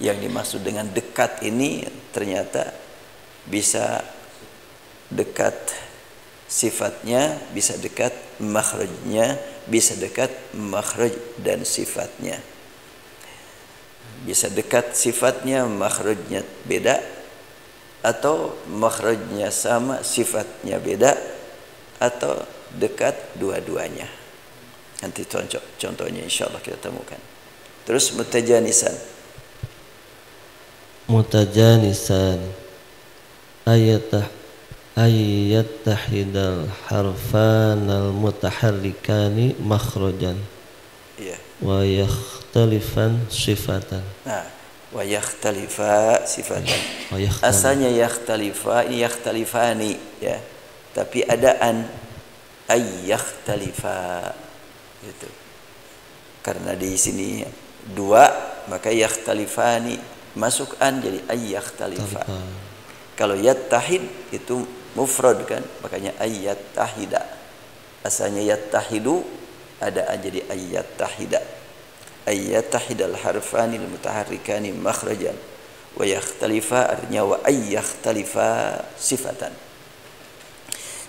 Yang dimaksud dengan dekat ini ternyata bisa dekat sifatnya, bisa dekat makhrajnya, bisa dekat makhraj dan sifatnya. Bisa dekat sifatnya, makhrajnya beda, atau makhrajnya sama, sifatnya beda, atau dekat dua-duanya. Nanti contohnya insyaallah kita temukan. Terus mutajanisan ayattahidal harfanal mutaharrikani makhrajan, wa yakhtalifan sifatan. Nah, wa yakhtalifa sifatan. Asalnya yakhtalifa, ini yakhtalifani ya. Tapi adaan ayyakhtalifa gitu. Karena di sini dua, maka yakhtalifani masuk an jadi ayyakhtalifa. Kalau yattahid itu mufrad kan, makanya ayyattahida. Asalnya yattahidu, adaan jadi ayyattahida. Ayyattahidal harfanil mutaharrikani makhrajan wa yakhtalifa artinya wa ayyakhtalifa sifatan.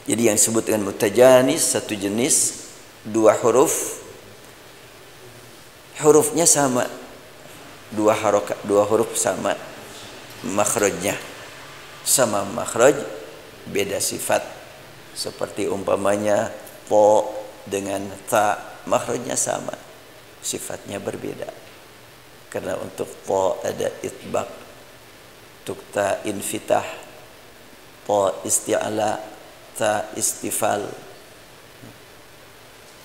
Jadi yang disebut dengan mutajanis, satu jenis, dua huruf, hurufnya sama, dua huruf sama, makhrajnya sama makhraj, beda sifat. Seperti umpamanya po dengan ta, makhrajnya sama, sifatnya berbeda. Karena untuk po ada itbaq, untuk ta infitah, po isti'ala, ta istifal.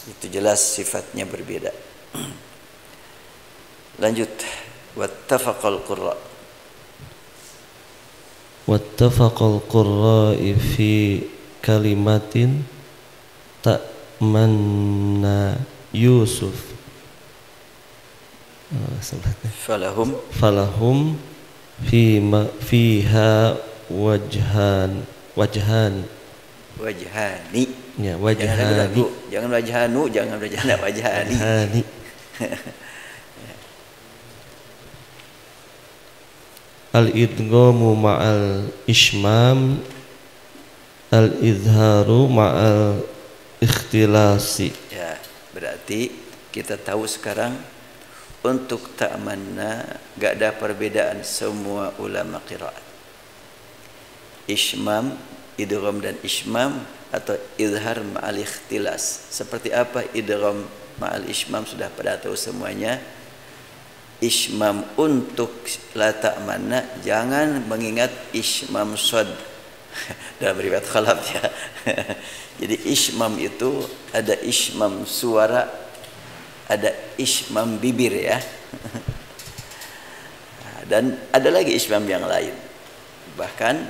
Itu jelas sifatnya berbeda. Lanjut, wattafaqal qurra. Wattafaqal qurra fi kalimatin ta'manna Yusuf. Falahum fiha wajhani. Ya, wajhani. Jangan wajhanu, jangan wajhani. Al-idghamu ma'al ishmam, al-izharu ma'al ikhtilasi. Ya, berarti kita tahu sekarang untuk ta'manna gak ada perbedaan semua ulama qiraat. Ishmam, idgham dan ishmam atau izhar ma'al ikhtilas. Seperti apa idgham ma'al ishmam sudah pada tahu semuanya. Ishmam untuk la ta'manna jangan mengingat ishmam shad dalam riwayat khalaf ya. Jadi ishmam itu ada ishmam suara, ada ishmam bibir ya. Dan ada lagi ishmam yang lain. Bahkan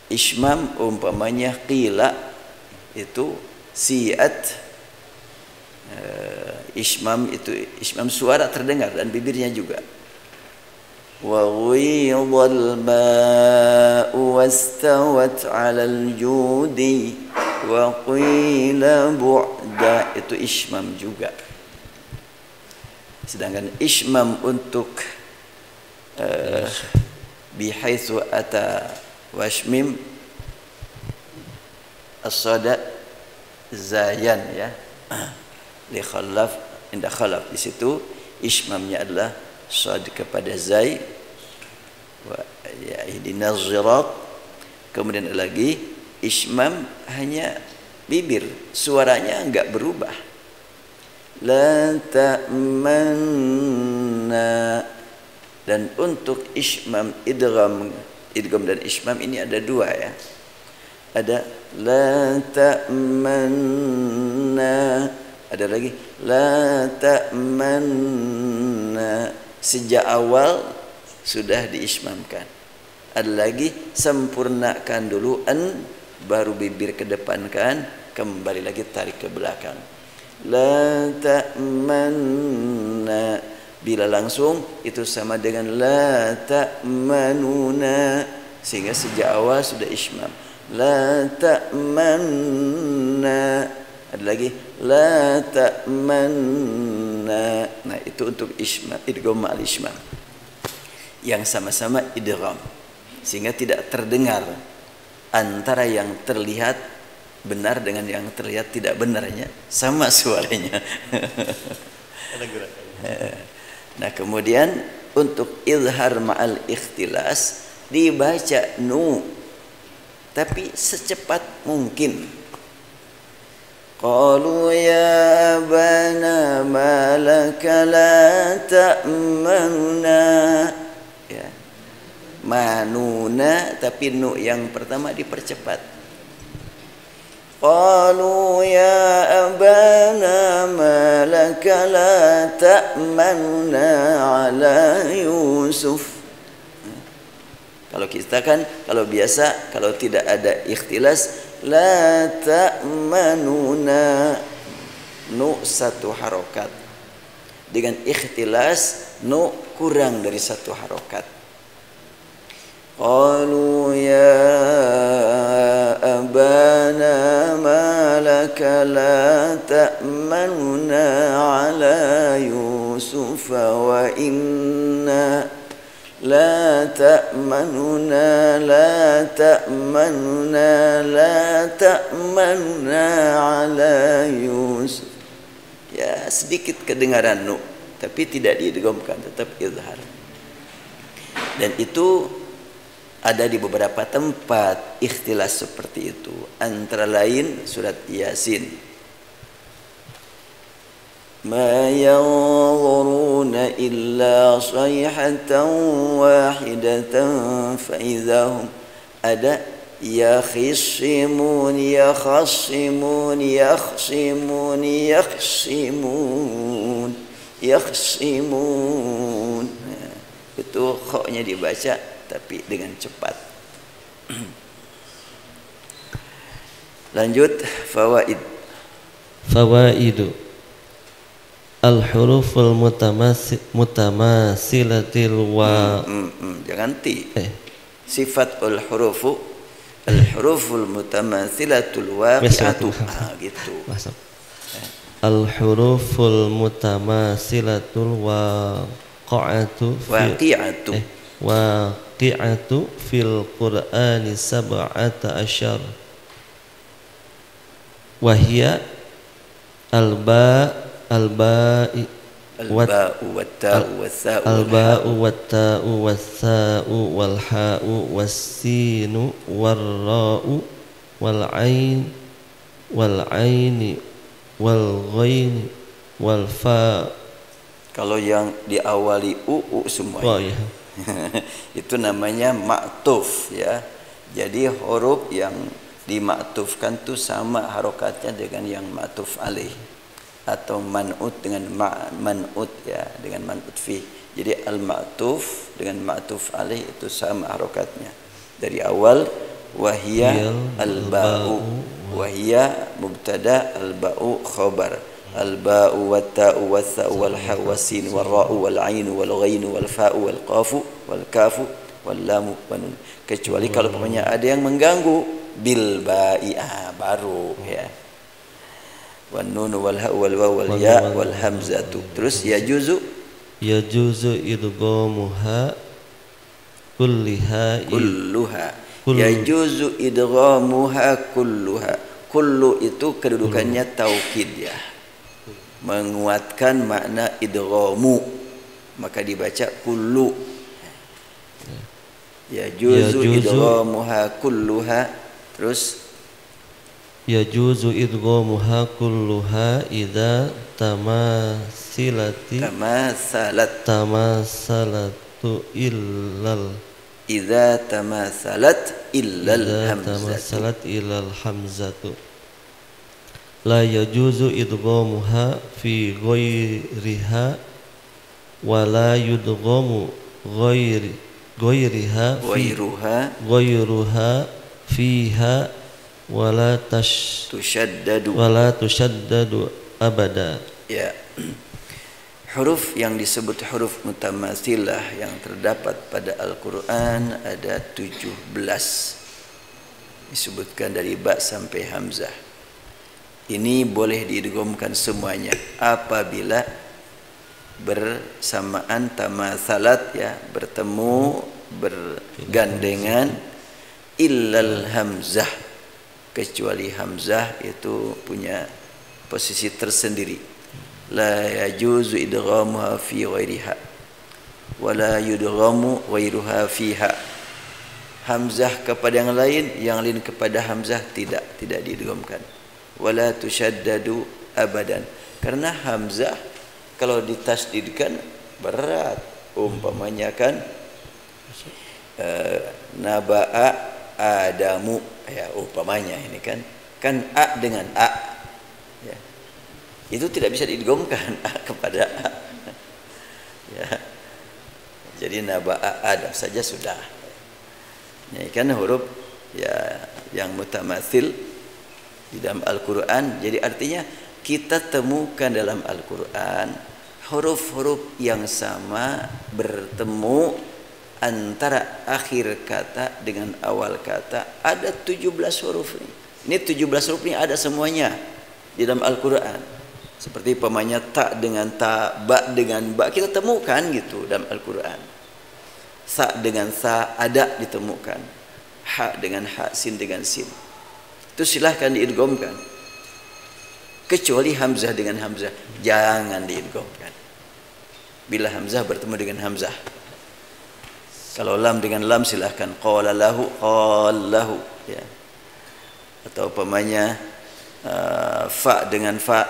ishmam umpamanya qila itu siat, ishmam itu ishmam suara terdengar dan bibirnya juga. Wa ghidal ma'u wastawat 'alal judi wa qila bu'da, itu ishmam juga. Sedangkan ishmam untuk bihaitsu ata washmim as-sada zayan ya. Li khalaf, indah khalaf, di situ ishmamnya adalah shad kepada zai wa ya ihdinas sirat. Kemudian ada lagi ishmam hanya bibir, suaranya enggak berubah. La ta'manna. Dan untuk ishmam idgham dan ishmam ini ada dua ya. Ada la ta'manna, ada lagi la ta'manna, sejak awal sudah diismamkan. Ada lagi sempurnakan dulu an, baru bibir kedepankan, kembali lagi tarik ke belakang. La ta'manna, bila langsung itu sama dengan la ta'manuna, sehingga sejak awal sudah ismam. La ta'manna, ada lagi la ta'manna. Nah, itu untuk ismam, idgham ma'al ismam yang sama-sama idgham, sehingga tidak terdengar antara yang terlihat benar dengan yang terlihat tidak benarnya, sama suaranya. Nah, kemudian untuk izhar ma'al ikhtilas dibaca nu, tapi secepat mungkin. Qalu ya abana ma laka la ta'manuna, ya, manuna, tapi nu yang pertama dipercepat. qalu ya abana ma laka la ta'manna ala Yusuf. Kalau kita kan, kalau biasa, kalau tidak ada ikhtilas, la ta'manuna, nu satu harokat. Dengan ikhtilas, nu kurang dari satu harokat. Qalu ya abana ma laka la ta'manuna ala Yusuf wa inna لا تأمننا لا تأمننا لا تأمننا على Yusuf. Ya, sedikit kedengaran nu, tapi tidak diidghamkan, tetap izhar. Dan itu ada di beberapa tempat ikhtilas seperti itu, antara lain surat Yasin. ما ينظرون إلا صيحة واحدة فإذا هم ada يخصمون يخصمون يخصمون يخصمون يخصمون. Itu khoknya dibaca tapi dengan cepat. Lanjut fawaid. Fawaidu al-huruful mutamasilatil wa jangan ti. Sifatul hurufu al-huruful mutamasilatul waqi'atu. Gitu. Al-huruful mutamasilatul waqi'atu waqi'atu fil Qur'ani sab'ata asyar. Wahia al-ba'u wat-ta'u was-sa'u wal-ha'u was-sinu war-ra'u wal-'ain wal-'aini wal-ghaini wal-fa'. Kalau yang diawali semua. Oh, ya. Itu namanya ma'tuf ya. Jadi huruf yang dimaktufkan itu sama harokatnya dengan yang ma'tuf alaih, atau man'ut dengan man'ut ya, dengan man'ut fi. Jadi al-ma'tuf dengan ma'tuf alaih itu sama harokatnya dari awal. Wahia al-ba'u, wahia mubtada, al-ba'u khabar. Al-ba'u wat-ta'u was-sa'u wal-ha'u was-sin wal-ra'u wal-'ainu wal-ghainu wal-fa'u wal-qafu wal-kafu wal-lamu wan. Kecuali kalau pokoknya ada yang mengganggu bil ba'i, baru ya. Wan nun wal ha wal waw wal ya wal hamzatu. Terus yajuzu idghamuha kulluha. Yajuzu idghamuha kulluha. Kullu itu kedudukannya taukid ya, menguatkan makna idghamu, maka dibaca kullu. Yajuzu idghamuha kulluha. Terus yajuzu idghamuha kulluha idza tamasalatu illal hamzatu. La yajuzu idghamuha fi ghairiha wa la yudghamu ghairuha fiha wala tushaddadu abada. Ya. Huruf yang disebut huruf mutamasilah yang terdapat pada Al-Quran ada 17, disebutkan dari ba sampai hamzah. Ini boleh diidghamkan semuanya apabila bersamaan tamasalat ya, bertemu, bergandengan, illal hamzah, kecuali hamzah itu punya posisi tersendiri. La yajuzu idghamuha fi ghairiha wa la yudghamu ghairuha fiha. Hamzah kepada yang lain kepada hamzah tidak diidghamkan. Wala tushaddadu abadan, karena hamzah kalau ditasdidkan berat. Umpamanya kan naba'a Adamu ya, umpamanya ini kan kan a dengan a, ya. Itu tidak bisa diidghamkan a kepada a, ya. Jadi naba'a Adam saja sudah. Ya, kan huruf ya yang mutamatsil di dalam Al-Qur'an. Jadi artinya kita temukan dalam Al-Qur'an huruf-huruf yang sama bertemu antara akhir kata dengan awal kata. Ada 17 huruf ini. Ini 17 huruf ini ada semuanya di dalam Al-Qur'an. Seperti pemanya ta dengan ta, ba dengan ba, kita temukan gitu dalam Al-Qur'an. Sa dengan sa ada ditemukan. Ha dengan ha, sin dengan sin. Itu silahkan diidghamkan. Kecuali hamzah dengan hamzah, jangan diidghamkan. Bila hamzah bertemu dengan hamzah. Kalau lam dengan lam silahkan qala lahu qallahu, ya. Atau umpamanya fa dengan fa,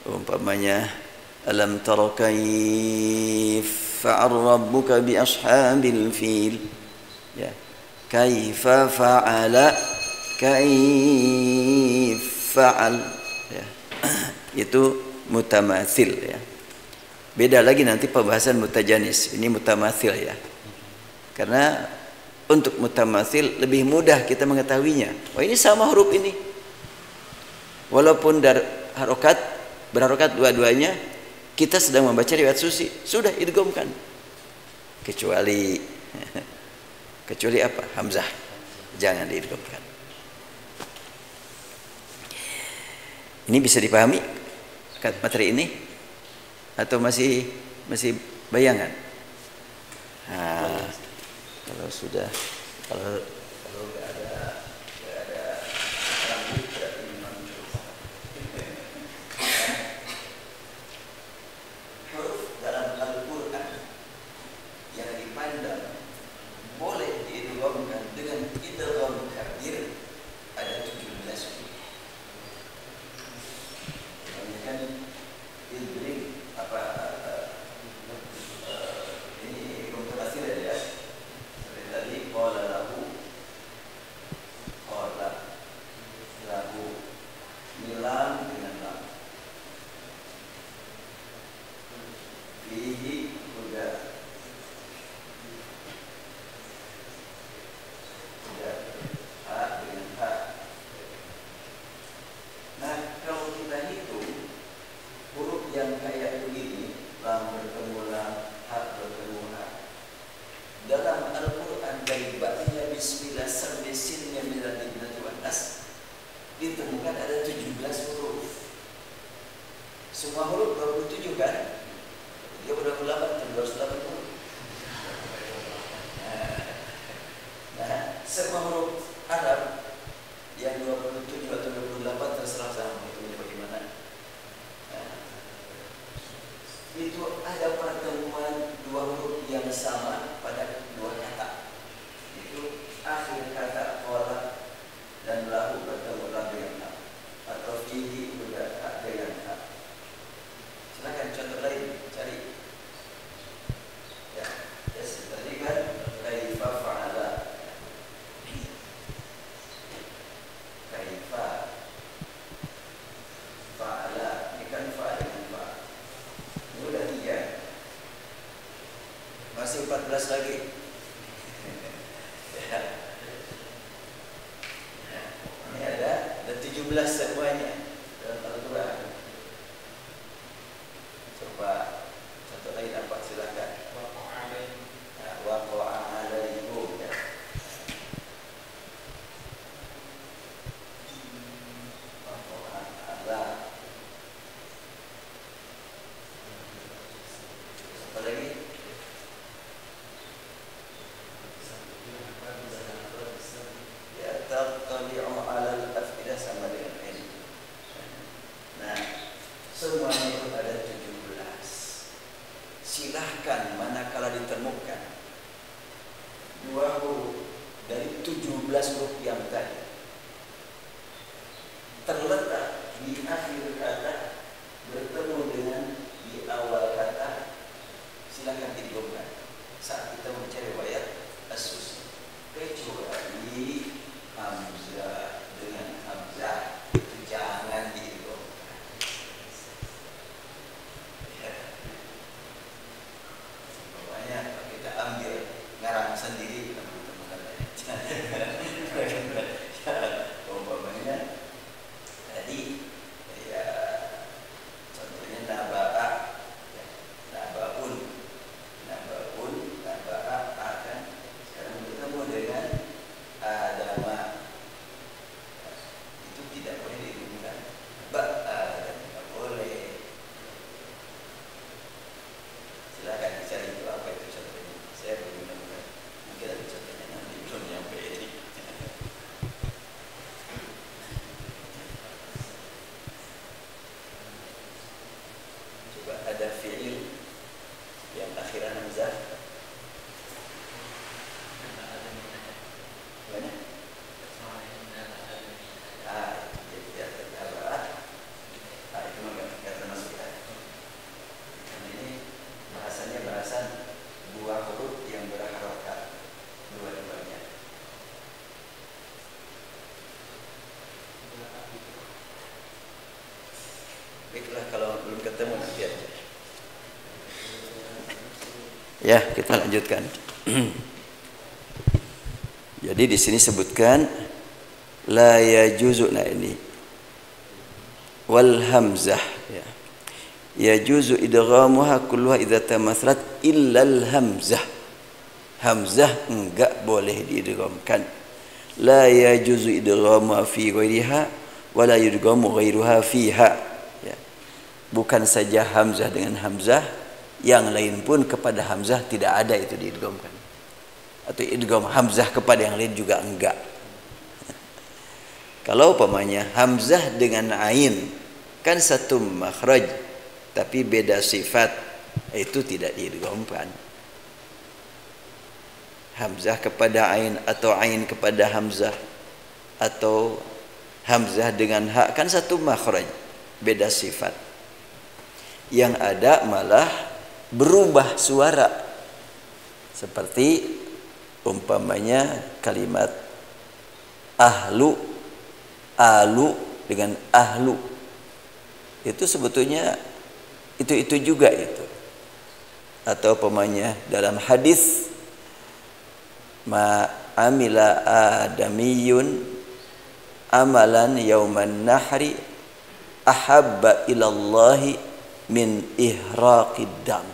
umpamanya alam tara kaifa rabbuka bi ashabil fil, ya. Kaifa fa'ala kaifa'al, ya. Itu mutamatsil, ya. Beda lagi nanti pembahasan mutajanis. Ini mutamatsil, ya. Karena untuk mutamatsil lebih mudah kita mengetahuinya. Oh, ini sama huruf ini. Walaupun dari harokat berharokat dua-duanya, kita sedang membaca riwayat susi, sudah idghamkan. Kecuali apa? Hamzah. Jangan diidghamkan. Ini bisa dipahami materi ini atau masih bayangan? Nah, kalau sudah kalau nggak ada rambut berarti memang huruf dalam Al-Qur'an yang dipandang boleh diidghamkan dengan idgham kabir ada 17. Kan idgham apa ini komputasi ya. Seperti tadi qala lahu lam dengan lam. Fihi huda ha dengan ha. Nah, kalau kita hitung huruf yang kayak begini, lam bertemu lam, ha bertemu ha, dalam Al-Quran dari ba'nya bismillah sampai sinnya minal jinnati wan nas ditemukan ada 17 huruf. Semua huruf 27 kan? 38 dan 280. Nah, semua huruf Arab yang 27 atau 28 terserah sama itu bagaimana. Nah, itu ada pertemuan dua huruf yang sama pada dua kata. Itu akhir kata qala dan lahu bertemu lam dengan ha, atau fihi juga ha dengan ha. Silakan contoh lain cari. Ya, tadi kan kaifa fa'ala. Kaifa fa'ala, ini kan fa dengan fa. Ini udah 3. Masih 14 lagi. Ya. Ini ada 17 semuanya dalam Al-Quran. Coba contoh lain apa? Silakan. Waqa'a alaikum. Waqa'a ala. Apa lagi? Ya, tattali'u 'alal afidah sama dengan ini. Nah, semuanya itu ada 17. Silahkan manakala ditemukan dua huruf dari 17 huruf yang tadi terletak di akhir kata bertemu dengan di awal kata, silahkan idghamkan saat kita membaca riwayat as-susi, kecuali hamzah ada fi'il yang akhiran hamzah. Baiklah, kalau belum ketemu nanti aja. Ya, kita lanjutkan. Jadi di sini sebutkan la yajuzu, nah ini wal hamzah ya. Yajuzu idghamuha kulluha idza tamathalat illa al hamzah. Hamzah enggak boleh diidghamkan. La yajuzu idghamuha fi ghairiha wa la yudghamu ghairuha fiha. Bukan saja hamzah dengan hamzah, yang lain pun kepada hamzah tidak ada itu diidghamkan. Atau idgham hamzah kepada yang lain juga enggak. Kalau umpamanya hamzah dengan ain kan satu makhraj tapi beda sifat, itu tidak diidghamkan. Hamzah kepada ain atau ain kepada hamzah atau hamzah dengan ha kan satu makhraj, beda sifat. Yang ada malah berubah suara, seperti umpamanya kalimat ahlu, alu dengan ahlu, itu sebetulnya itu juga itu. Atau umpamanya dalam hadis ma amila adamiyun amalan yauman nahri ahabba ilallahi min ihraqid dam.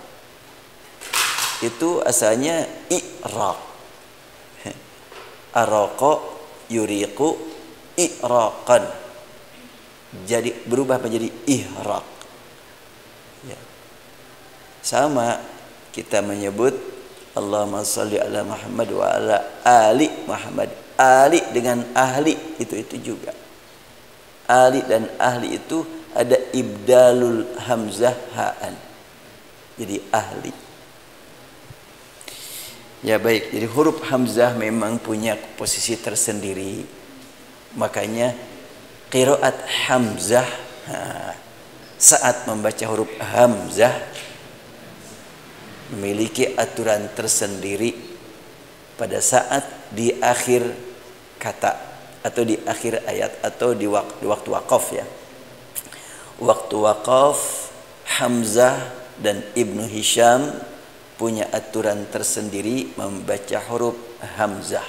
Itu asalnya i'raq. Araqa yuriqu i'raqan. Jadi berubah menjadi ihraq. Ya. Sama kita menyebut Allahumma shalli ala Muhammad wa ala ali Muhammad. Ali dengan ahli itu juga. Ali dan ahli itu ada ibdalul hamzah ha'an, jadi ahli. Ya baik, jadi huruf hamzah memang punya posisi tersendiri. Makanya qiraat hamzah saat membaca huruf hamzah memiliki aturan tersendiri pada saat di akhir kata atau di akhir ayat atau di waktu waqaf ya. Waktu waqaf, Hamzah dan Ibnu Hisham punya aturan tersendiri membaca huruf Hamzah.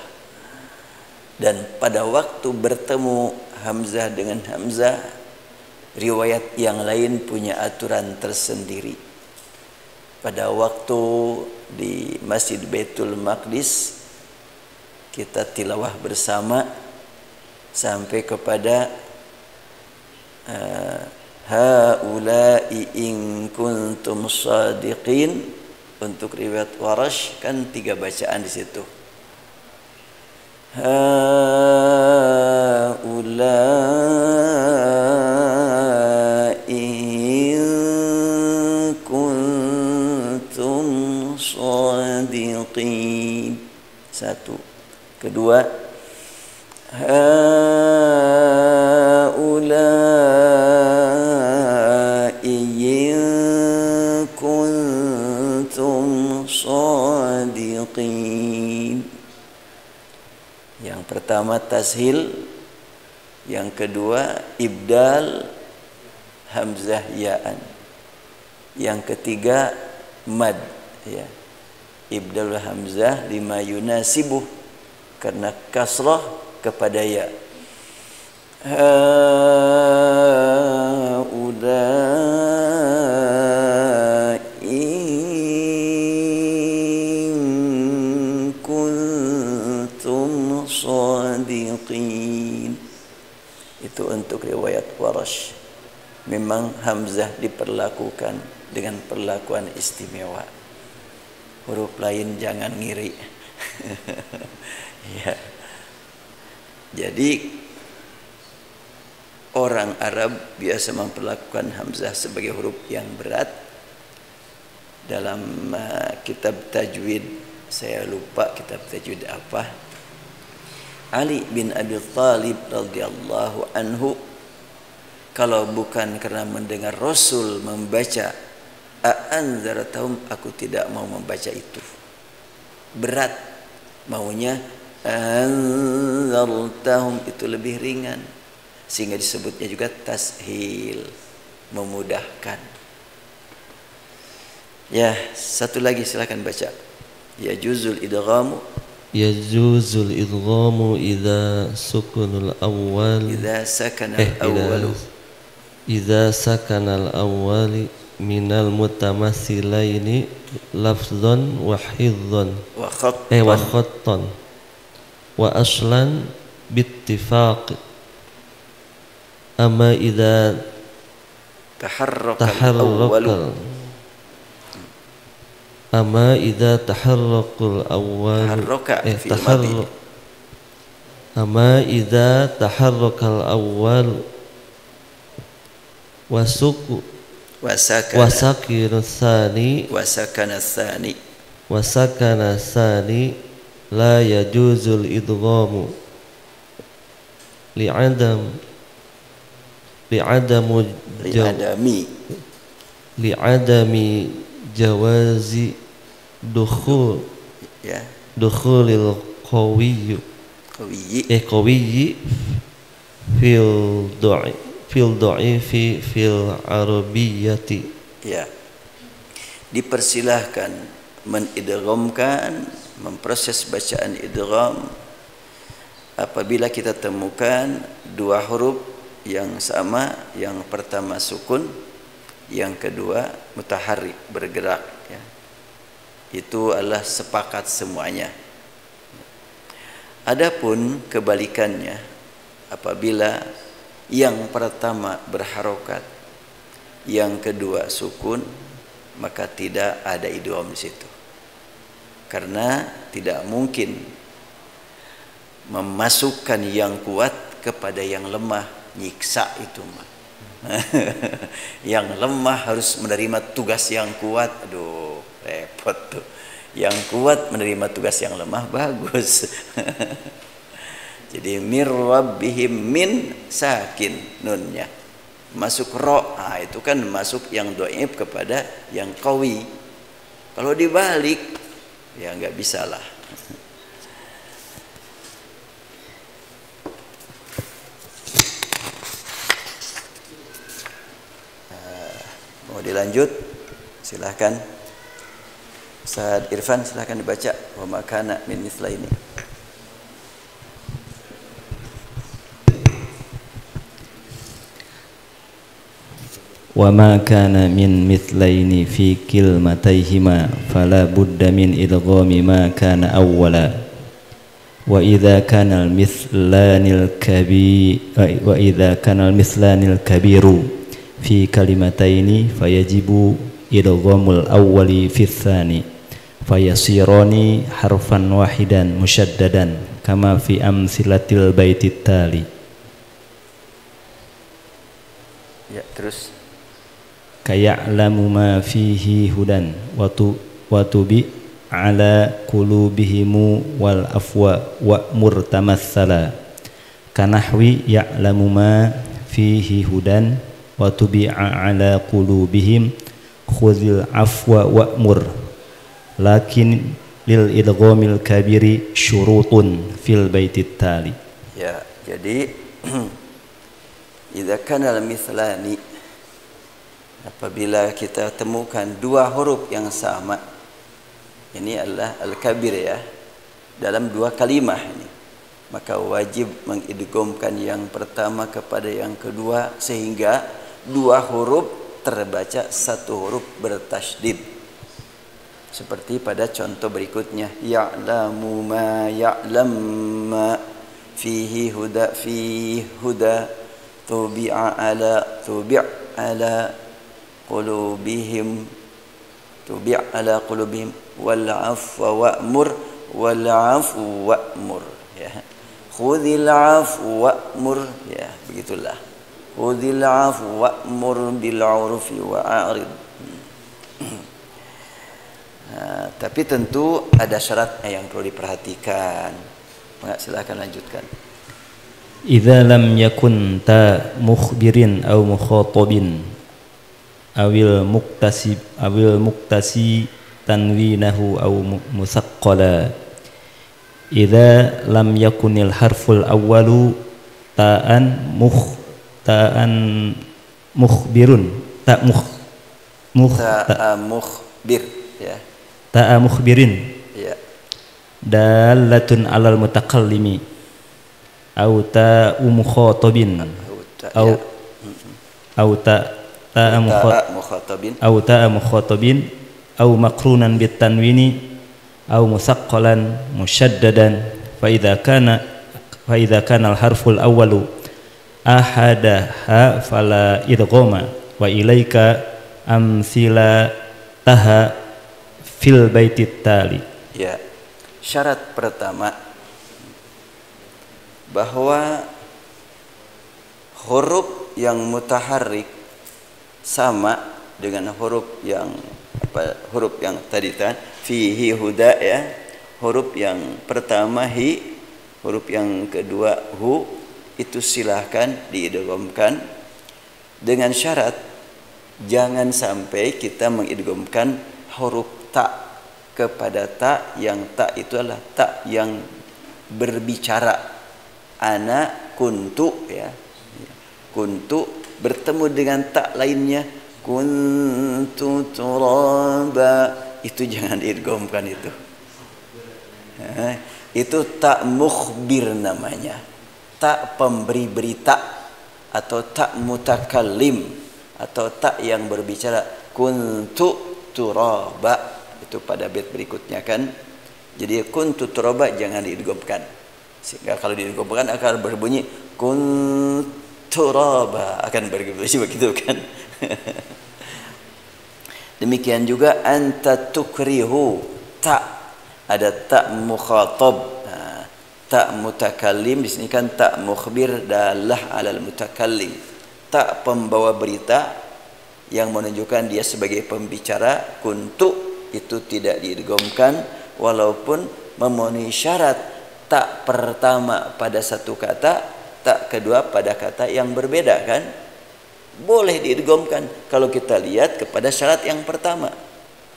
Dan pada waktu bertemu Hamzah dengan Hamzah, riwayat yang lain punya aturan tersendiri. Pada waktu di Masjid Baitul Maqdis, kita tilawah bersama sampai kepada haula'i in kuntum shadiqin. Untuk riwayat Warash kan 3 bacaan di situ. Haula'i in kuntum shadiqin. 1. Kedua, yang pertama tashil, yang kedua ibdal hamzah ya'an, yang ketiga mad ya. Ibdal hamzah lima yunasibuh karena kasrah kepada ya. Itu untuk riwayat Warash. Memang hamzah diperlakukan dengan perlakuan istimewa. Huruf lain jangan ngiri. Ya. Jadi orang Arab biasa memperlakukan hamzah sebagai huruf yang berat, dalam kitab tajwid, saya lupa kitab tajwid apa, Ali bin Abi Thalib radhiyallahu anhu, kalau bukan karena mendengar Rasul membaca a'anzartahum, aku tidak mau membaca itu. Berat, maunya anzartahum itu lebih ringan, sehingga disebutnya juga tashil, memudahkan. Ya, satu lagi silakan baca. Ya juzul idghamu. Yajuzul idghamu idza sukunul awwal. Idza sakanal awwalu. Idza sakanal awwali minal mutamassilaini lafzan wa hidhan Wa khattan. wa khattan wa aslan bittifaq. Amma idza Taharrakal awwalu. Amma idza taharraqul awwal Taharraka fil madi. Amma idza taharrakal awwal wasuku wasakinu tsani wasakana tsani wasakana tsani la yajuzul idghamu li'adami jawazi ya dukhulil qawiyyi fil dha'ifi fil arabiyyati. Ya, dipersilahkan menidghamkan, memproses bacaan idgham apabila kita temukan dua huruf yang sama, yang pertama sukun, yang kedua mutaharrik, bergerak, ya. Itu adalah sepakat semuanya. Adapun kebalikannya, apabila yang pertama berharokat, yang kedua sukun, maka tidak ada idgham di situ. Karena tidak mungkin memasukkan yang kuat kepada yang lemah, nyiksa itu mah. Yang lemah harus menerima tugas yang kuat, aduh repot tuh. Yang kuat menerima tugas yang lemah, bagus. Jadi mir rabbihim, min sakin nunnya masuk ro, itu kan masuk yang dhaif kepada yang qawi. Kalau dibalik ya nggak bisa lah. Mau dilanjut? Silahkan. Ustaz Irfan silahkan dibaca. Wa makana min mislaini. Wa ma kana min mithlaini fi kilmatayhima fala budda min idghami ma kana awwala wa idza kana al mithlanil kabiru fi kalimataini fayajibu idghamul awwali fi tsani fayasirani harfan wahidan musyaddadan kama fi amsilatil baitit tali. Ya, terus kaya'lamu ma fihi hudan wa tubi ala qulubihimu wal afwa wa murtamassala kanahwi ya'lamu ma fihi hudan wa tubi'a ala qulubihim khudhil afwa wa'mur lakin lil idghamil kabiri syurutun fil baitit tali. Ya, jadi idza kana al-mithlani, apabila kita temukan dua huruf yang sama, ini adalah al-kabir ya, dalam dua kalimah ini, maka wajib mengidghamkan yang pertama kepada yang kedua sehingga dua huruf terbaca satu huruf bertasydid. Seperti pada contoh berikutnya, ya'lamu ma ya'lam ma fihi huda fi huda tubi'a ala qulubihim wal afwa wa'mur ya. Khudhil afwa wa'mur ya, begitulah. Khudhil afwa wa'mur bil 'urfi wa'rid. Nah, tapi tentu ada syarat yang perlu diperhatikan. Silakan lanjutkan. Idza lam yakun ta mukhbirin aw mukhatabin awil muktasi tanwinahu aw musaqqala. Idza lam yakunil harful awwalu ta'an mukhbirun mukhbir ya. Ta'a mukhbirin Ya. dalatun 'alal mutakallimi au ta'u mukhatabin au ta'a mukhatabin au maqrunan bit tanwini au musaqqalan musyaddadan fa idza kana al harful awwalu ahadaha fala idghama wa ilaika amsila taha fil baitit tali. Ya. Syarat pertama bahwa huruf yang mutaharrik sama dengan huruf yang tadi kan fihi huda ya. Huruf yang pertama hi, huruf yang kedua hu, itu silahkan diidghamkan dengan syarat jangan sampai kita mengidghamkan huruf ta kepada ta yang ta itu adalah ta yang berbicara. Ana kuntu ya. Kuntu bertemu dengan ta lainnya kuntu turaba, itu jangan diidghamkan itu. Itu ta mukhbir namanya. Ta pemberi berita atau ta mutakallim atau ta yang berbicara. Kuntu turaba itu pada bait berikutnya kan. Jadi kuntu turaba jangan diidghamkan. Sehingga kalau diidghamkan akan berbunyi kunturaba, akan berbunyi begitu kan. Demikian juga anta tukrihu, ta ada ta mukhatab. Nah, ta mutakallim di sini kan ta mukhbir dalah alal mutakallim. Ta pembawa berita yang menunjukkan dia sebagai pembicara. Kuntu itu tidak diidghamkan walaupun memenuhi syarat ta pertama pada satu kata, ta kedua pada kata yang berbeda kan. Boleh diidghamkan kalau kita lihat kepada syarat yang pertama.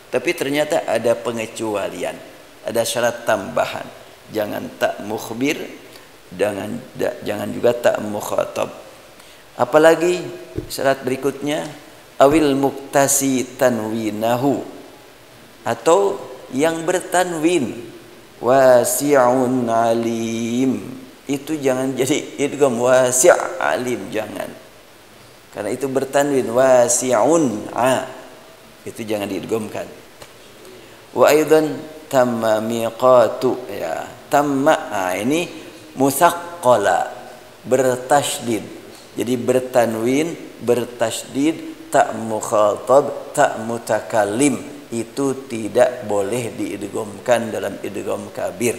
Tapi ternyata ada pengecualian, ada syarat tambahan. Jangan ta mukhbir, jangan juga ta mukhatab. Apalagi syarat berikutnya awil muktasi tanwinahu, atau yang bertanwin wasi'un alim, itu jangan jadi idgham wasi' alim, jangan, karena itu bertanwin wasi'un itu jangan diidghamkan. Wa aidan tamma miqatu ya, tamma ini musaqqala bertasydid, jadi bertanwin bertasydid, ta mukhatab ta mutakallim itu tidak boleh diidghamkan dalam idgham kabir,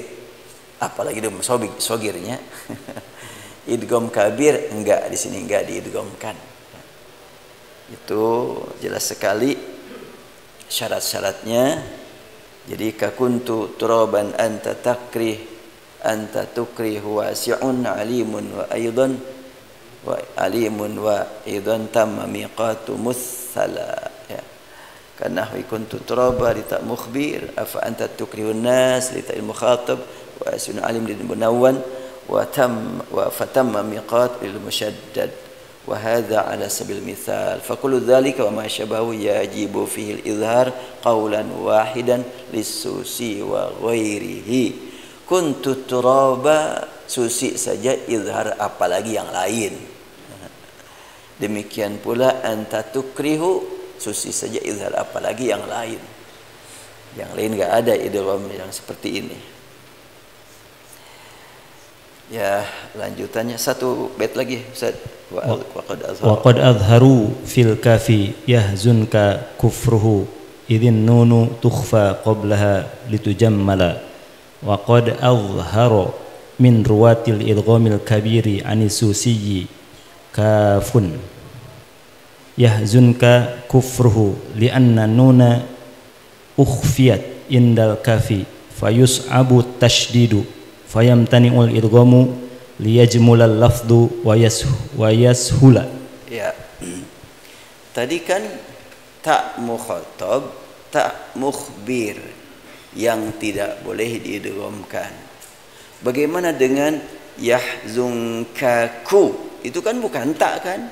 apalagi dalam sogirnya. Idgham kabir enggak, di sini enggak diidghamkan. Itu jelas sekali syarat-syaratnya. Jadi kakuntu turaban anta takrih anta tukrih wasi'un alimun wa aidan tamma miqatu musalla ya. Karena kuntu turaba li ta mukhbir afa anta tukrihun nas li ta mukhatab wa asun alim lil munawwan wa fatamma miqat lil mushaddad wa hadha ala sabil mithal fa kullu dhalika wa ma shabahu yajibu fihi al izhar qawlan wahidan lis-susi wa ghairihi. Kuntu turaba susi saja izhar, apalagi yang lain. Demikian pula anta tukrihu susi saja izhar, apalagi yang lain. Yang lain enggak ada idgham yang seperti ini. Ya, lanjutannya satu bait lagi Ustaz. Wa qad azharu fil kafi yahzunka kufruhu idin nunu tukhfa qablaha litujammala wa qad azhara min ruwatil idghamil kabiri anisusiyyi kafun yahzunka kufruhu li'anna nuna ukhfiyat indal kafi fayus'abu tashdidu fayamtani'ul idghamu liyajmulal lafdu wa yashula. Ya. Tadi kan tak mukhatab, tak mukhbir yang tidak boleh diidghamkan. Bagaimana dengan yahzunkaku? Itu kan bukan tak kan?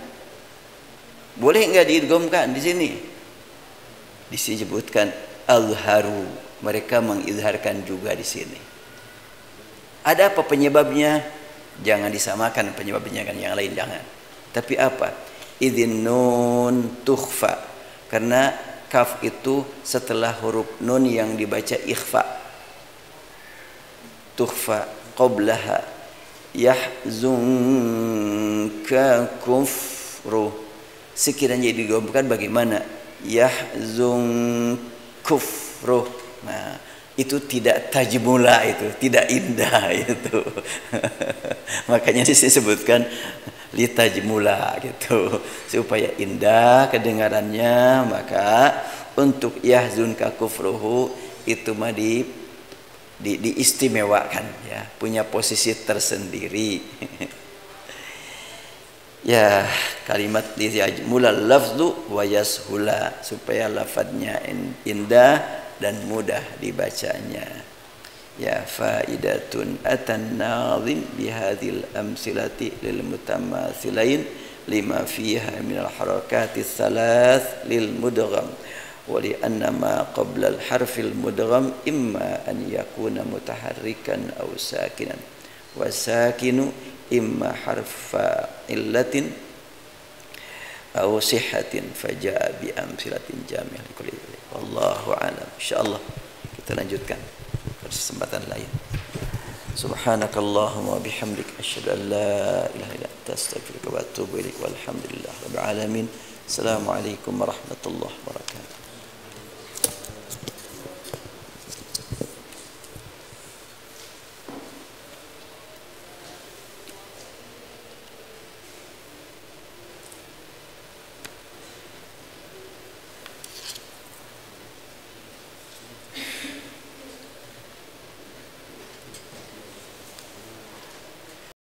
Boleh enggak diidghamkan di sini? Disebutkan azharu, mereka mengizharkan juga di sini. Ada apa penyebabnya? Jangan disamakan penyebabnya dengan yang lain, jangan. Tapi apa? Idzin nun tukhfa, karena kaf itu setelah huruf nun yang dibaca ikhfa. Tukhfa qablaha yahzunka kufru. Sekiranya digabungkan bagaimana? Yahzun kufru. Nah, itu tidak tajmula, itu tidak indah itu. Makanya disebutkan litajmula gitu, supaya indah kedengarannya. Maka untuk yahzun ka kufruhu itu mah diistimewakan ya, punya posisi tersendiri. Ya, kalimat litajmula lafzu wa yashula, supaya lafadznya indah dan mudah dibacanya. Ya, faidatun atan nazim bihadhil amsilati lil mutamathilain lima fiha min al harakati thalath lil mudgham wa li anna ma qabla al harfil mudgham imma an yakuna mutaharrikan aw sakinan wa sakinu imma harfa illatin aw sihhatin faja'a bi amsilatin jami'ah likulli. Wallahu a'lam. Insyaallah kita lanjutkan kesempatan lain. Subhanakallahumma wa bihamdik asyhadu an la ilaha illa anta astaghfiruka wa atubu ilaik. Walhamdulillahirabbil alamin. Assalamualaikum warahmatullahi wabarakatuh.